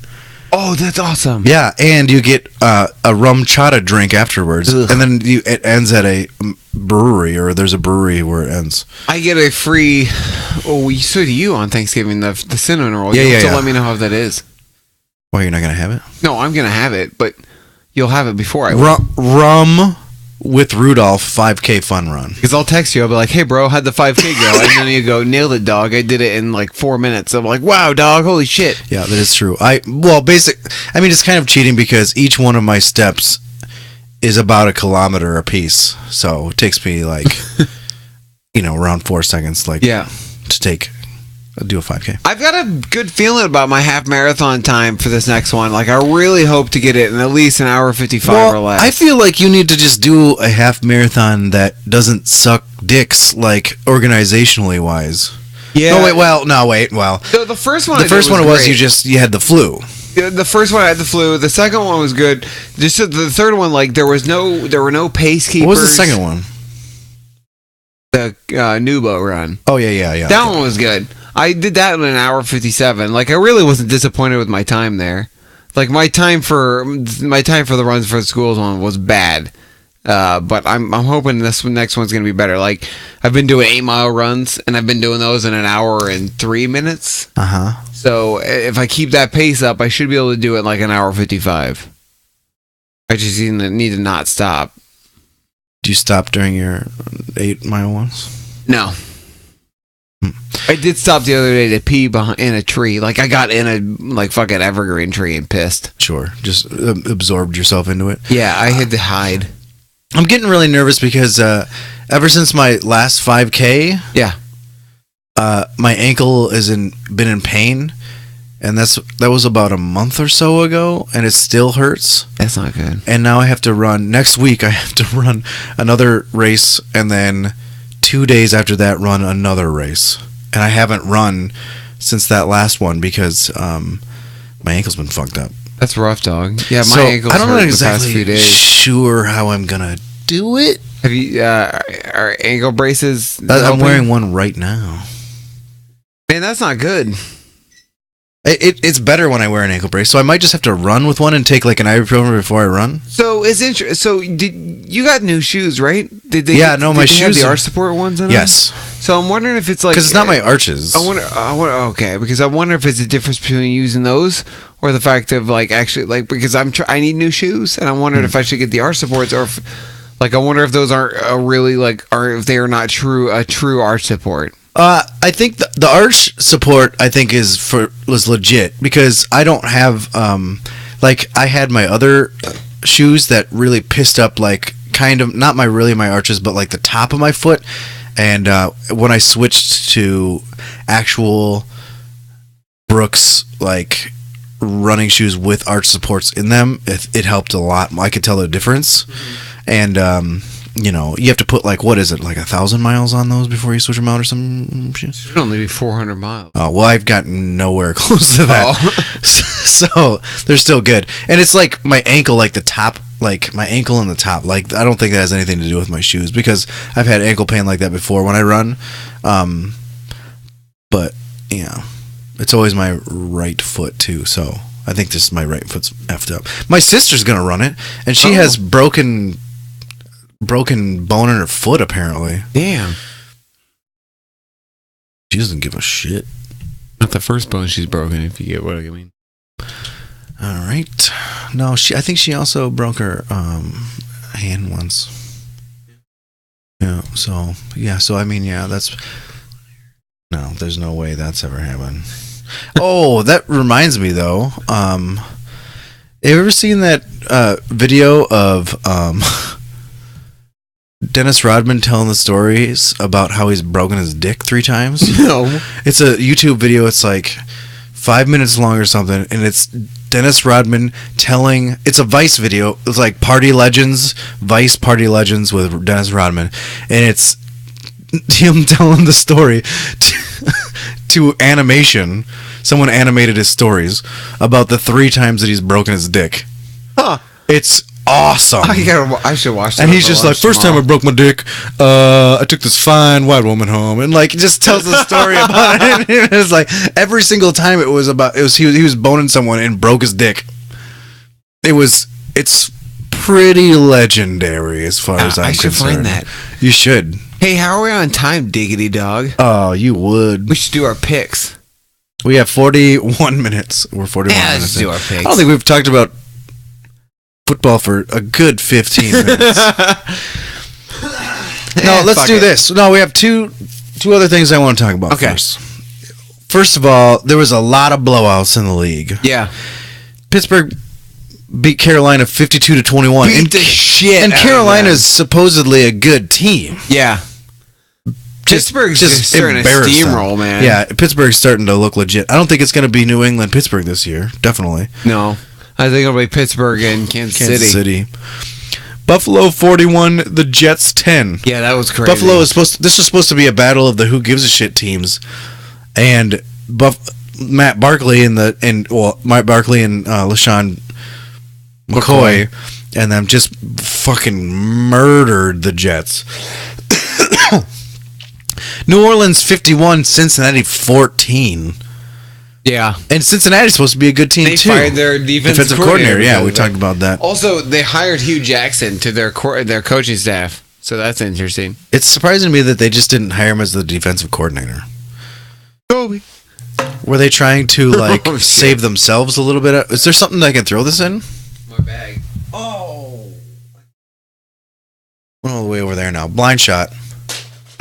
Oh, that's awesome. Yeah, and you get a rum chata drink afterwards, Ugh. and then it ends at a brewery, or there's a brewery where it ends. I get a free. Oh, so do you on Thanksgiving? The cinnamon roll. Yeah, You'll yeah, have to yeah. let me know how that is. Why, you're not gonna have it? No, I'm gonna have it, but you'll have it before I will. Rum with Rudolph 5K fun run. Because I'll text you. I'll be like, "Hey, bro, how'd the 5K go?" And then you go, "Nailed it, dog. I did it in like 4 minutes." I'm like, "Wow, dog, holy shit!" Yeah, that is true. I mean, it's kind of cheating because each one of my steps is about 1 kilometer a piece, so it takes me like, around 4 seconds, like, Yeah. to do a 5K. I've got a good feeling about my half marathon time for this next one. Like, I really hope to get it in at least an hour 55 or less. I feel like you need to just do a half marathon that doesn't suck dicks, like organizationally wise. yeah. Oh wait, well. The first one. The I first did one was great. you had the flu. The first one I had the flu. The second one was good. Just the third one, like there were no pace keepers. What was the second one? The Nubo run. Oh yeah. That one was good. I did that in an hour 57. Like I really wasn't disappointed with my time there. Like my time for the runs for the schools one was bad. But I'm hoping this next one's gonna be better. Like I've been doing 8-mile runs and I've been doing those in an hour and 3 minutes. Uh-huh. So if I keep that pace up, I should be able to do it in like an hour 55. I just need to not stop. Do you stop during your 8-mile ones? No. I did stop the other day to pee in a tree. Like I got in a fucking evergreen tree and pissed. Sure. Just absorbed yourself into it. Yeah, I had to hide. I'm getting really nervous because ever since my last 5K, Yeah. my ankle been in pain, and that was about a month or so ago, and it still hurts. That's not good. And now I have to run next week. I have to run another race, and then 2 days after that, run another race. And I haven't run since that last one because my ankle's been fucked up. That's rough, dog. Yeah, my So, ankle's I don't hurt know the past few exactly days. sure how I'm gonna do it. Have you are ankle braces? I'm helping? wearing one right now. Man, that's not good. It's better when I wear an ankle brace, so I might just have to run with one and take like an ibuprofen before I run. So it's interesting. So you got new shoes, right? Did they? Yeah, no, my did they have shoes the are- arch support ones in them? Yes, So I'm wondering if it's like because it's not my arches. I wonder. Okay, because I wonder if it's a difference between using those or the fact of like actually like because I need new shoes and I'm wondering if I should get the arch supports or if like I wonder if those aren't really like are if they are not a true arch support. I think the arch support I think was legit because I don't have like I had my other shoes that really pissed up like kind of not my arches but like the top of my foot, and when I switched to actual Brooks like running shoes with arch supports in them, it helped a lot. I could tell the difference, and you know, you have to put like, what is it, like 1,000 miles on those before you switch them out or some shit? It should only be 400 miles. Oh, well, I've gotten nowhere close to that. Oh. So they're still good. And it's like my ankle, like the top, like my ankle and the top. Like, I don't think that has anything to do with my shoes because I've had ankle pain like that before when I run. But, yeah, it's always my right foot too. So I think this my right foot's effed up. My sister's going to run it, and she has broken bone in her foot, apparently. Damn. She doesn't give a shit. Not the first bone she's broken, if you get what I mean. All right. No, I think she also broke her hand once. Yeah. So I mean, yeah, no, there's no way that's ever happened. Oh, that reminds me though. Have you ever seen that video of Dennis Rodman telling the stories about how he's broken his dick 3 times? No. It's a YouTube video. It's like 5 minutes long or something, and it's Dennis Rodman telling. It's a Vice video. It's like Vice Party Legends with Dennis Rodman, and it's him telling the story to animation. Someone animated his stories about the 3 times that he's broken his dick. Huh. It's awesome. I should watch that. And he's just like, first time I broke my dick, I took this fine white woman home, and like just tells the story about it. And it's like every single time he was boning someone and broke his dick. It's pretty legendary as far as I'm I should concerned. find that. You should. Hey, how are we on time, Diggity Dog? Oh, you would. We should do our picks. We have 41 minutes. We're 41 minutes. Let's do our picks. I don't think we've talked about football for a good 15 minutes. No, let's do this. No, we have two other things I want to talk about first. First of all, there was a lot of blowouts in the league. Yeah. Pittsburgh beat Carolina 52-21. Beat the shit And out of Carolina's them. supposedly a good team. Yeah. Pittsburgh's just starting to embarrass them. steamroll, man. Yeah, Pittsburgh's starting to look legit. I don't think it's going to be New England Pittsburgh this year. Definitely. No. I think it'll be Pittsburgh and Kansas City. Buffalo 41, the Jets 10. Yeah, that was crazy. Buffalo is this was supposed to be a battle of the who gives a shit teams, and Matt Barkley and LaShawn McCoy and them just fucking murdered the Jets. New Orleans 51, Cincinnati 14. Yeah. And Cincinnati's supposed to be a good team, They too. fired their defensive coordinator. Yeah, we talked about that. Also, they hired Hugh Jackson to their coaching staff. So that's interesting. It's surprising to me that they just didn't hire him as the defensive coordinator. Kobe. Were they trying to, like, Oh, shit. save themselves a little bit? Is there something I can throw this in? My bag. Oh. Went all the way over there now. Blind shot.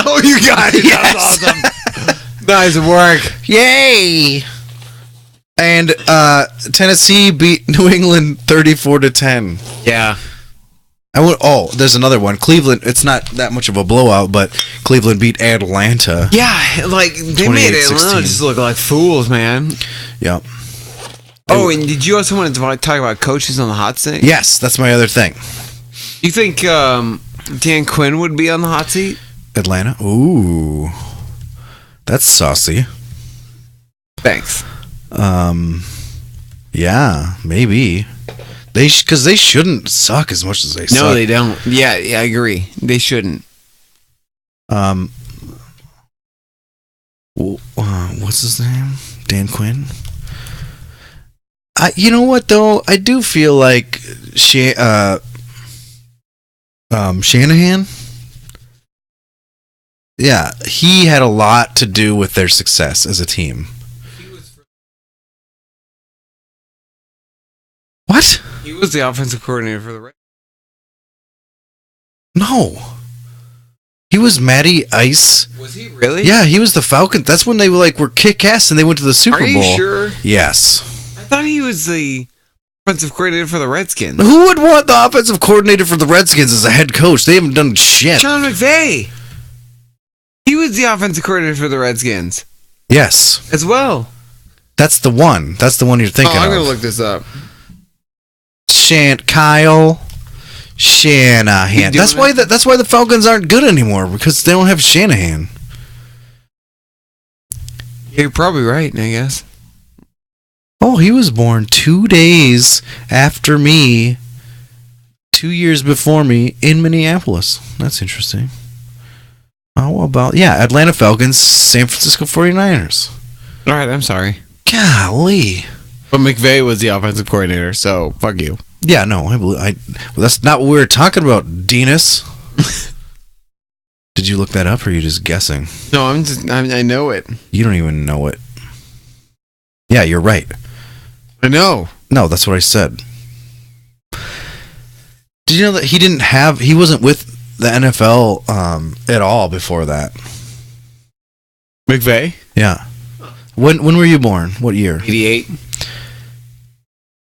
Oh, you got it. Yes. That was awesome. Nice work. Yay! And Tennessee beat New England 34-10. Yeah. There's another one. Cleveland, it's not that much of a blowout, but Cleveland beat Atlanta. Yeah, like, they made Atlanta 28-16. just look like fools, man. Yep. Oh, and did you also want to talk about coaches on the hot seat? Yes, that's my other thing. You think Dan Quinn would be on the hot seat? Atlanta? Ooh. That's saucy. Thanks. Yeah, maybe. Because they shouldn't suck as much as they suck. No, they don't. Yeah, I agree. They shouldn't. What's his name? Dan Quinn? You know what, though? I do feel like Shanahan. Yeah, he had a lot to do with their success as a team. What? He was the offensive coordinator for the Reds. No. He was Matty Ice. Was he really? Yeah, he was the Falcon. That's when they were kick-ass and they went to the Super Are Bowl. you sure? Yes. I thought he was the offensive coordinator for the Redskins. Who would want the offensive coordinator for the Redskins as a head coach? They haven't done shit. Sean McVay. He was the offensive coordinator for the Redskins Yes. as well. That's the one. That's the one you're thinking I'm of. going to look this up. Kyle Shanahan. You That's doing why that's why the Falcons aren't good anymore, because they don't have Shanahan. You're probably right, I guess. Oh, he was born 2 days after me, 2 years before me in Minneapolis. That's interesting. How about, Atlanta Falcons, San Francisco 49ers. All right, I'm sorry. Golly. But McVay was the offensive coordinator, so fuck you. Yeah, no, well, that's not what we were talking about, Denis. Did you look that up, or are you just guessing? No, I know it. You don't even know it. Yeah, you're right. I know. No, that's what I said. Did you know that he wasn't with the NFL at all before that? McVay? Yeah. When were you born? What year? 88.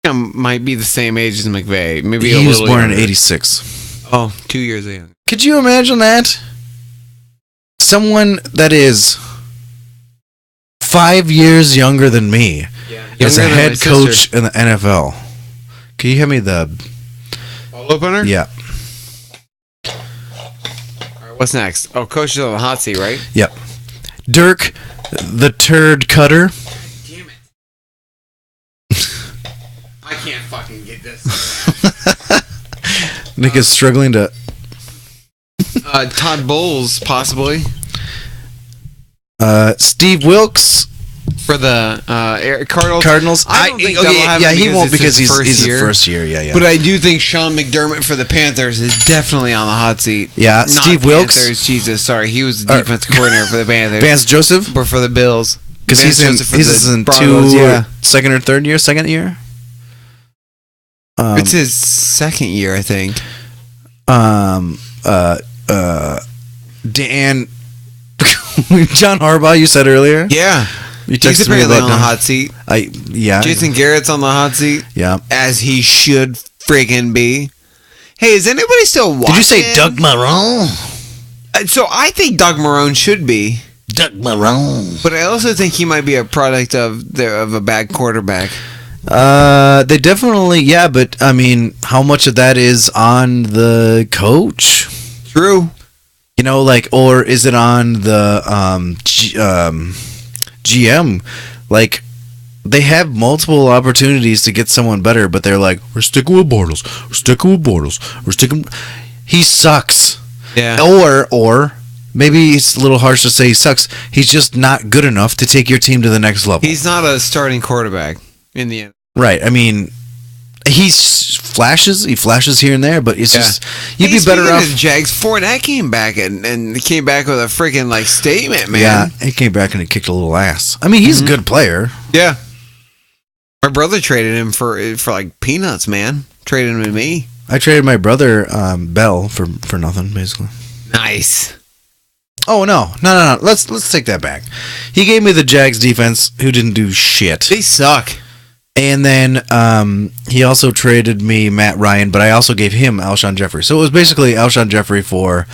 I might be the same age as McVay. Maybe He a was little born in younger. 86. Oh, 2 years in. Could you imagine that? Someone that is 5 years younger than me as a head coach in the NFL. Can you hand me the Ball opener? Yeah. All right, what's next? Oh, coach is on the hot seat, right? Yep. Dirk, the turd cutter. Damn it. I can't fucking get this. Nick is struggling to. Todd Bowles, possibly. Steve Wilkes For the Cardinals. Cardinals. I don't think they'll have him he because won't it's because his he's the year. first year. Yeah. But I do think Sean McDermott for the Panthers is definitely on the hot seat. Yeah, Not Steve Wilkes. Panthers, Jesus, sorry. He was the defensive coordinator for the Panthers. Vance Joseph, But for the Bills. because Vance he's Joseph for he's the in Broncos, yeah. second or third year, second year. It's his second year, I think. Dan, John Harbaugh, you said earlier. Yeah. You He's texted me apparently about on the Dan. hot seat. Yeah. Jason Garrett's on the hot seat, Yeah. as he should friggin' be. Hey, is anybody still watching? Did you say Doug Marrone? So I think Doug Marrone should be, Doug Marrone. but I also think he might be a product of a bad quarterback. They definitely, but I mean, how much of that is on the coach? True. You know, or is it on the GM? Like, they have multiple opportunities to get someone better, but they're like, we're sticking with Bortles. We're sticking with Bortles. We're sticking. He sucks. Yeah. Or maybe it's a little harsh to say he sucks. He's just not good enough to take your team to the next level. He's not a starting quarterback in the end. Right. I mean, he flashes here and there, but it's just you'd be better off. Jags. Fournette came back and came back with a freaking statement, man. Yeah, he came back and he kicked a little ass. I mean, he's a good player. Yeah. My brother traded him for peanuts, man. Traded him to me. I traded my brother Bell for nothing, basically. Nice. Oh no. Let's take that back. He gave me the Jags defense, who didn't do shit. They suck. And then he also traded me Matt Ryan, but I also gave him Alshon Jeffrey. So it was basically Alshon Jeffrey for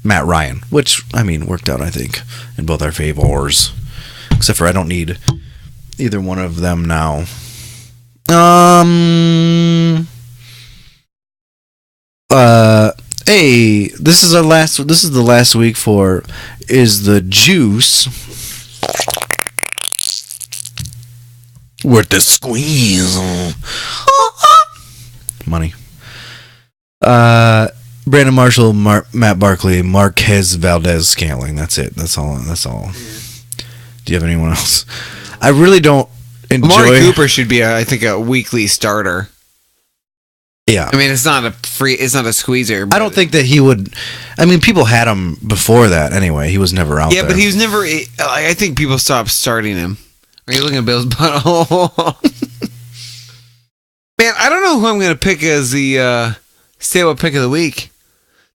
Matt Ryan, which, I mean, worked out, I think, in both our favors. Except for I don't need either one of them now. Hey, this is the last week for Is the Juice Worth the Squeeze? Money. Brandon Marshall, Matt Barkley, Marquez Valdez Scantling. That's it. That's all. Do you have anyone else? I really don't enjoy. Amari Cooper should be, I think, a weekly starter. Yeah. I mean, it's not a squeezer. I don't think that he would. I mean, people had him before that anyway. He was never out there. Yeah, but he was never. I think people stopped starting him. Are you looking at Bill's butthole? Man, I don't know who I'm going to pick as the stay-up pick of the week.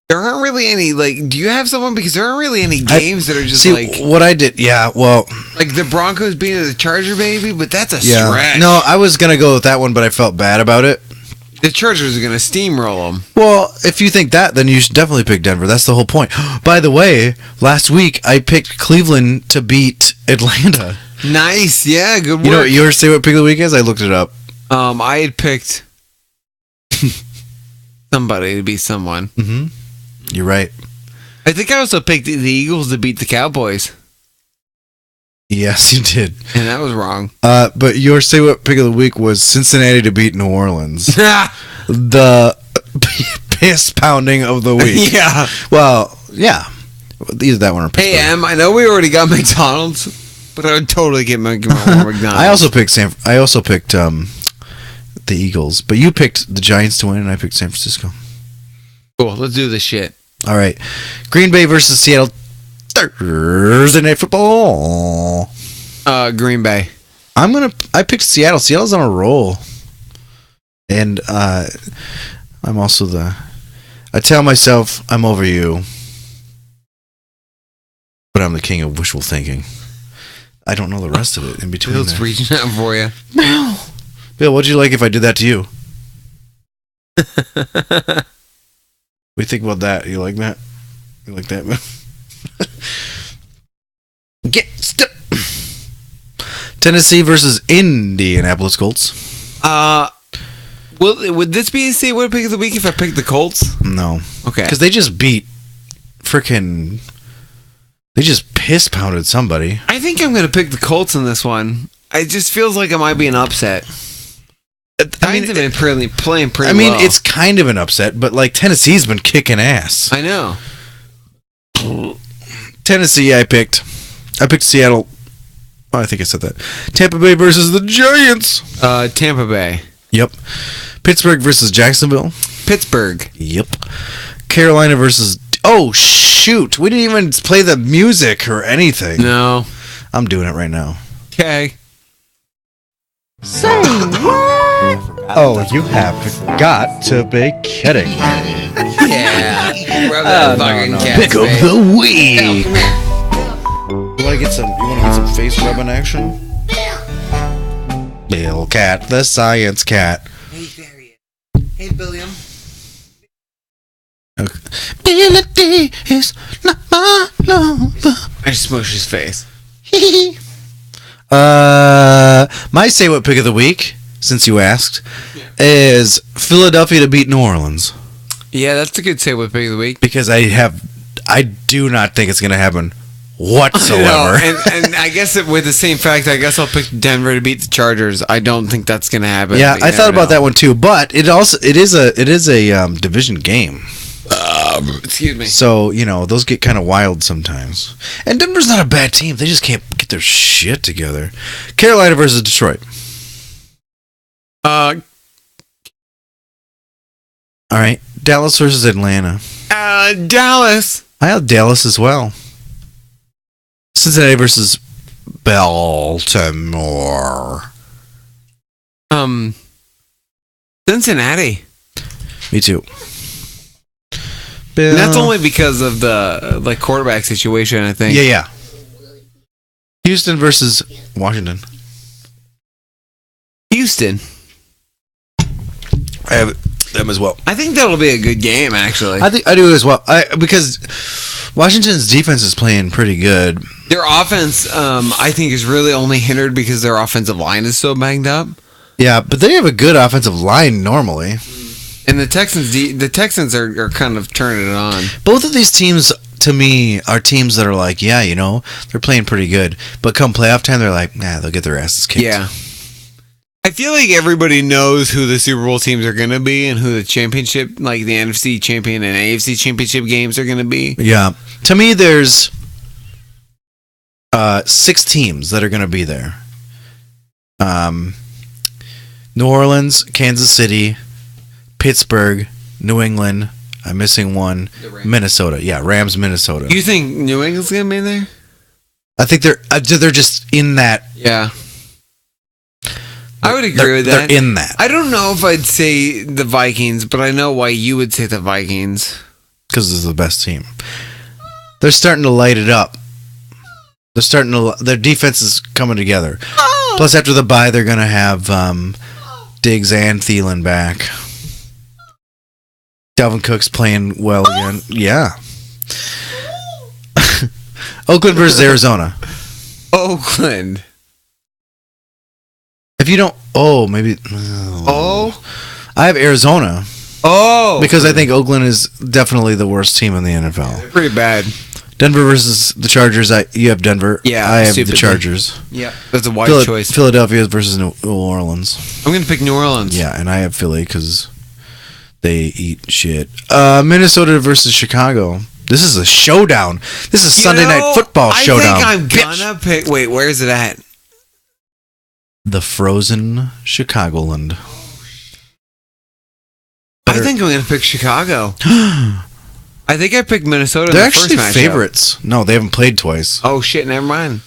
There aren't really any, do you have someone? Because there aren't really any games that are just what I did, well. Like the Broncos being the Charger baby, but that's a stretch. No, I was going to go with that one, but I felt bad about it. The Chargers are going to steamroll them. Well, if you think that, then you should definitely pick Denver. That's the whole point. By the way, last week I picked Cleveland to beat Atlanta. Nice, yeah, good work. You know what your say what pick of the week is? I looked it up. I had picked somebody to beat someone. Mm-hmm. You're right. I think I also picked the Eagles to beat the Cowboys, Yes, you did. and that was wrong. But your say what pick of the week was Cincinnati to beat New Orleans. The piss pounding of the week. Yeah. Well, yeah. Either that one or Hey, Pittsburgh. Em, I know we already got McDonald's, but I would totally get my McDonald's. I also picked the Eagles, but you picked the Giants to win, and I picked San Francisco. Cool. Let's do this shit. All right, Green Bay versus Seattle Thursday Night Football. Green Bay. I picked Seattle. Seattle's on a roll, and I'm also I tell myself I'm over you, but I'm the king of wishful thinking. I don't know the rest of it in between. Bill's there. reaching out for you. Bill, what'd you like if I did that to you? What do you think about that? You like that? You like that? Get stuck. Tennessee versus Indianapolis Colts. Would this be a say what pick of the week if I picked the Colts? No, Okay. because they just beat freaking. They just piss pounded somebody. I think I'm going to pick the Colts in this one. It just feels like it might be an upset. Titans have been playing pretty I mean, well. it's kind of an upset, but like Tennessee's been kicking ass. I know. Tennessee, I picked Seattle. Oh, I think I said that. Tampa Bay versus the Giants. Tampa Bay. Yep. Pittsburgh versus Jacksonville. Pittsburgh. Yep. Carolina versus. Oh shoot! We didn't even play the music or anything. No. I'm doing it right now. Okay. Say what? Oh, you have got to be kidding. Yeah. Rub that fucking cat's Pick of face. the week. You want to get some face rubbing action? Bill Cat, the science cat. Hey, there he is. Hey, William. Ability is not my love. I smush his face. My say what pick of the week, since you asked, is Philadelphia to beat New Orleans. Yeah, that's a good say what pick of the week. Because I do not think it's going to happen whatsoever. And I guess with the same fact, I guess I'll pick Denver to beat the Chargers. I don't think that's going to happen. Yeah, but you I thought never about know. that one too, but it is a division game. Excuse me. So, those get kind of wild sometimes. And Denver's not a bad team. They just can't get their shit together. Carolina versus Detroit. All right. Dallas versus Atlanta. Dallas. I have Dallas as well. Cincinnati versus Baltimore. Cincinnati. Me too. And that's only because of the quarterback situation, I think. Yeah. Houston versus Washington. Houston. I have them as well. I think that'll be a good game, actually. I think I do as well. Because Washington's defense is playing pretty good. Their offense, I think, is really only hindered because their offensive line is so banged up. Yeah, but they have a good offensive line normally. And the Texans are kind of turning it on. Both of these teams, to me, are teams that are like, they're playing pretty good. But come playoff time, they're like, they'll get their asses kicked. Yeah. I feel like everybody knows who the Super Bowl teams are going to be and who the championship, like the NFC champion and AFC championship games are going to be. Yeah. To me, there's 6 teams that are going to be there. New Orleans, Kansas City, Pittsburgh, New England. I'm missing one. Minnesota. Yeah, Rams, Minnesota. You think New England's going to be there? I think they're just in that. Yeah. I would agree with that. They're in that. I don't know if I'd say the Vikings, but I know why you would say the Vikings. Because this is the best team. They're starting to light it up. Their defense is coming together. Oh. Plus, after the bye, they're going to have Diggs and Thielen back. Dalvin Cook's playing well again. Yeah. Oakland versus Arizona. Oakland. If you don't... Oh, maybe... Oh? I have Arizona. Oh, because I think Oakland is definitely the worst team in the NFL. pretty bad. Denver versus the Chargers. You have Denver. Yeah, I have the stupidly. Chargers. Yeah, that's a wise choice. Philadelphia versus New Orleans. I'm gonna pick New Orleans. Yeah, and I have Philly because they eat shit. Minnesota versus Chicago. This is a showdown. This is Sunday night football showdown. I think I'm gonna pick. Wait, where is it at? The frozen Chicagoland. I think I'm gonna pick Chicago. I think I picked Minnesota. They're in the actually first matchup. favorites. No, they haven't played twice. Oh shit! Never mind.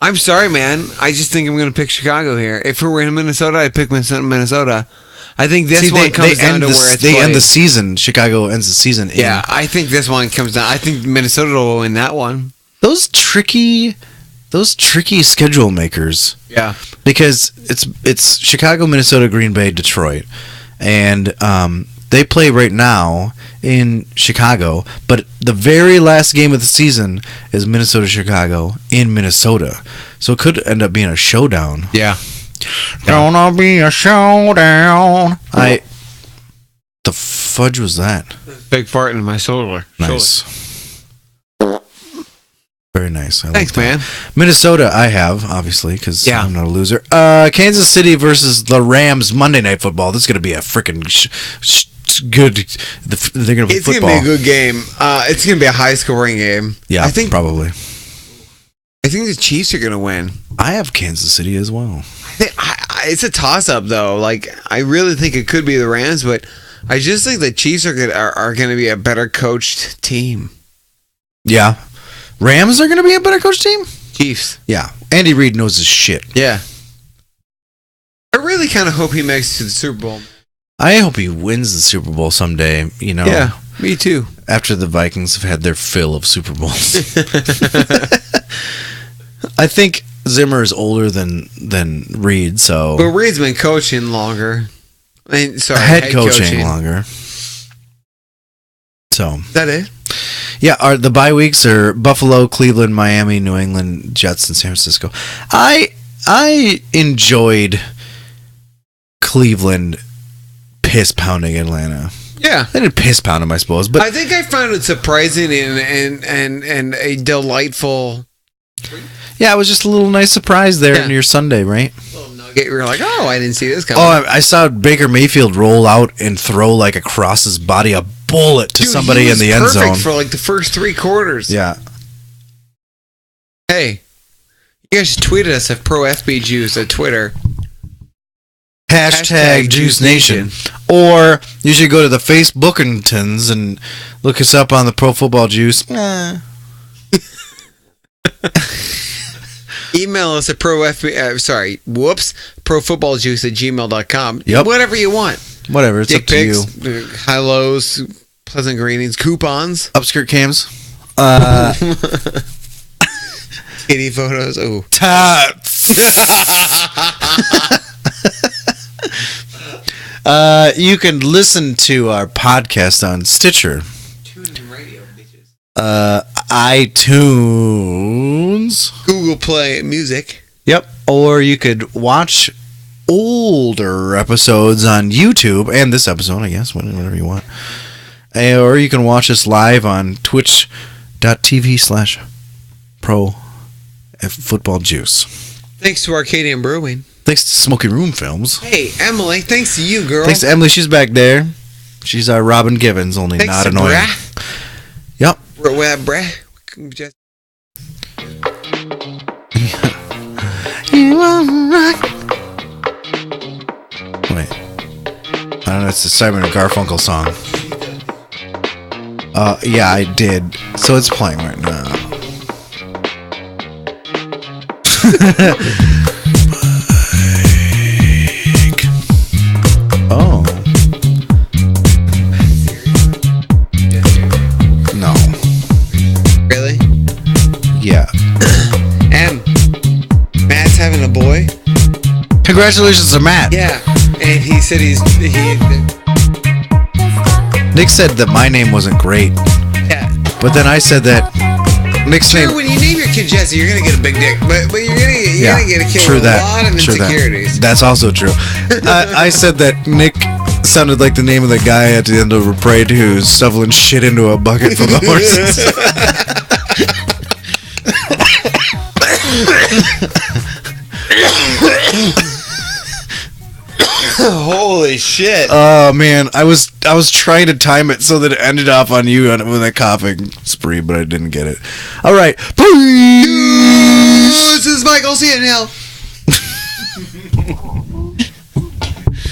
I'm sorry, man. I just think I'm gonna pick Chicago here. If it were in Minnesota, I'd pick Minnesota. I think this one comes down to where it's they end played. the season. Chicago ends the season. Yeah, I think this one comes down. I think Minnesota will win that one. Those tricky schedule makers. Yeah. Because it's Chicago, Minnesota, Green Bay, Detroit, and they play right now in Chicago. But the very last game of the season is Minnesota, Chicago in Minnesota, so it could end up being a showdown. Yeah. Gonna be a showdown. The fudge was that? Big fart in my shoulder. Nice. Very nice. I Thanks, like that. man. Minnesota, I have, obviously, because Yeah. I'm not a loser. Kansas City versus the Rams, Monday Night Football. This is going to be a freaking good. They're going to be It's football. gonna be a good game. It's gonna be a high scoring game. Yeah, I think probably. the Chiefs are gonna win. I have Kansas City as well. It's a toss up though. Like I really think it could be the Rams, but I just think the Chiefs are gonna be a better coached team. Yeah. Rams are going to be a better coach team? Chiefs. Yeah. Andy Reid knows his shit. Yeah. I really kind of hope he makes it to the Super Bowl. I hope he wins the Super Bowl someday, Yeah, me too. after the Vikings have had their fill of Super Bowls. I think Zimmer is older than Reid, so But Reid's been coaching longer. head coaching longer. So Is that it? yeah, the bye weeks are Buffalo, Cleveland, Miami, New England, Jets, and San Francisco. I enjoyed Cleveland piss pounding Atlanta. Yeah. They didn't piss pound them, I suppose, but I think I found it surprising and a delightful yeah, it was just a little nice surprise there in your Sunday, right? little nugget. You're like, oh, I didn't see this coming. Oh, I saw Baker Mayfield roll out and throw like across his body a bullet to Dude, somebody he in was the end perfect zone. for like the first 3 quarters. Yeah. Hey, you guys should tweet at us at ProFBJuice at Twitter. Hashtag Juice Nation. Or you should go to the Facebookingtons and look us up on the Pro Football Juice. Email us at profootballjuice@gmail.com. Yep. Whatever you want. Whatever, it's Dick up to you. pics, high-lows, pleasant greetings, coupons, Upskirt cams. kitty photos. Oh, Tats. You can listen to our podcast on Stitcher, iTunes. Google Play Music. Yep. Or you could watch older episodes on YouTube and this episode, I guess, whatever you want. Or you can watch us live on twitch.tv/pro football juice. Thanks to Arcadian Brewing. Thanks to Smoky Room Films. Hey, Emily, thanks to you, girl. Thanks to Emily. She's back there. She's our Robin Givens, only Thanks not to annoying. Brah. Yep. Brah. Just You are right. Wait. I don't know. It's the Simon and Garfunkel song. Yeah, I did. So it's playing right now. Oh. No. really? Yeah. And Matt's having a boy. Congratulations to Matt. Yeah, and he said he Nick said that my name wasn't great, yeah. but then I said that Nick's Sure, name. when you name your kid Jesse, you're gonna get a big dick, but you're gonna get a kid true with that. a lot of True that. insecurities. That's also true. I said that Nick sounded like the name of the guy at the end of a parade who's shoveling shit into a bucket for the horses. Holy shit. Oh man, I was trying to time it so that it ended up on you with a coughing spree, but I didn't get it. All right, peace. This is Michael. See it now.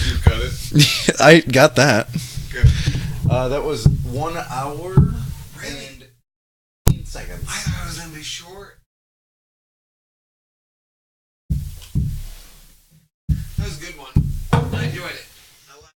You got it. I got that. That was 1 hour and 15 seconds. I thought it was gonna be short.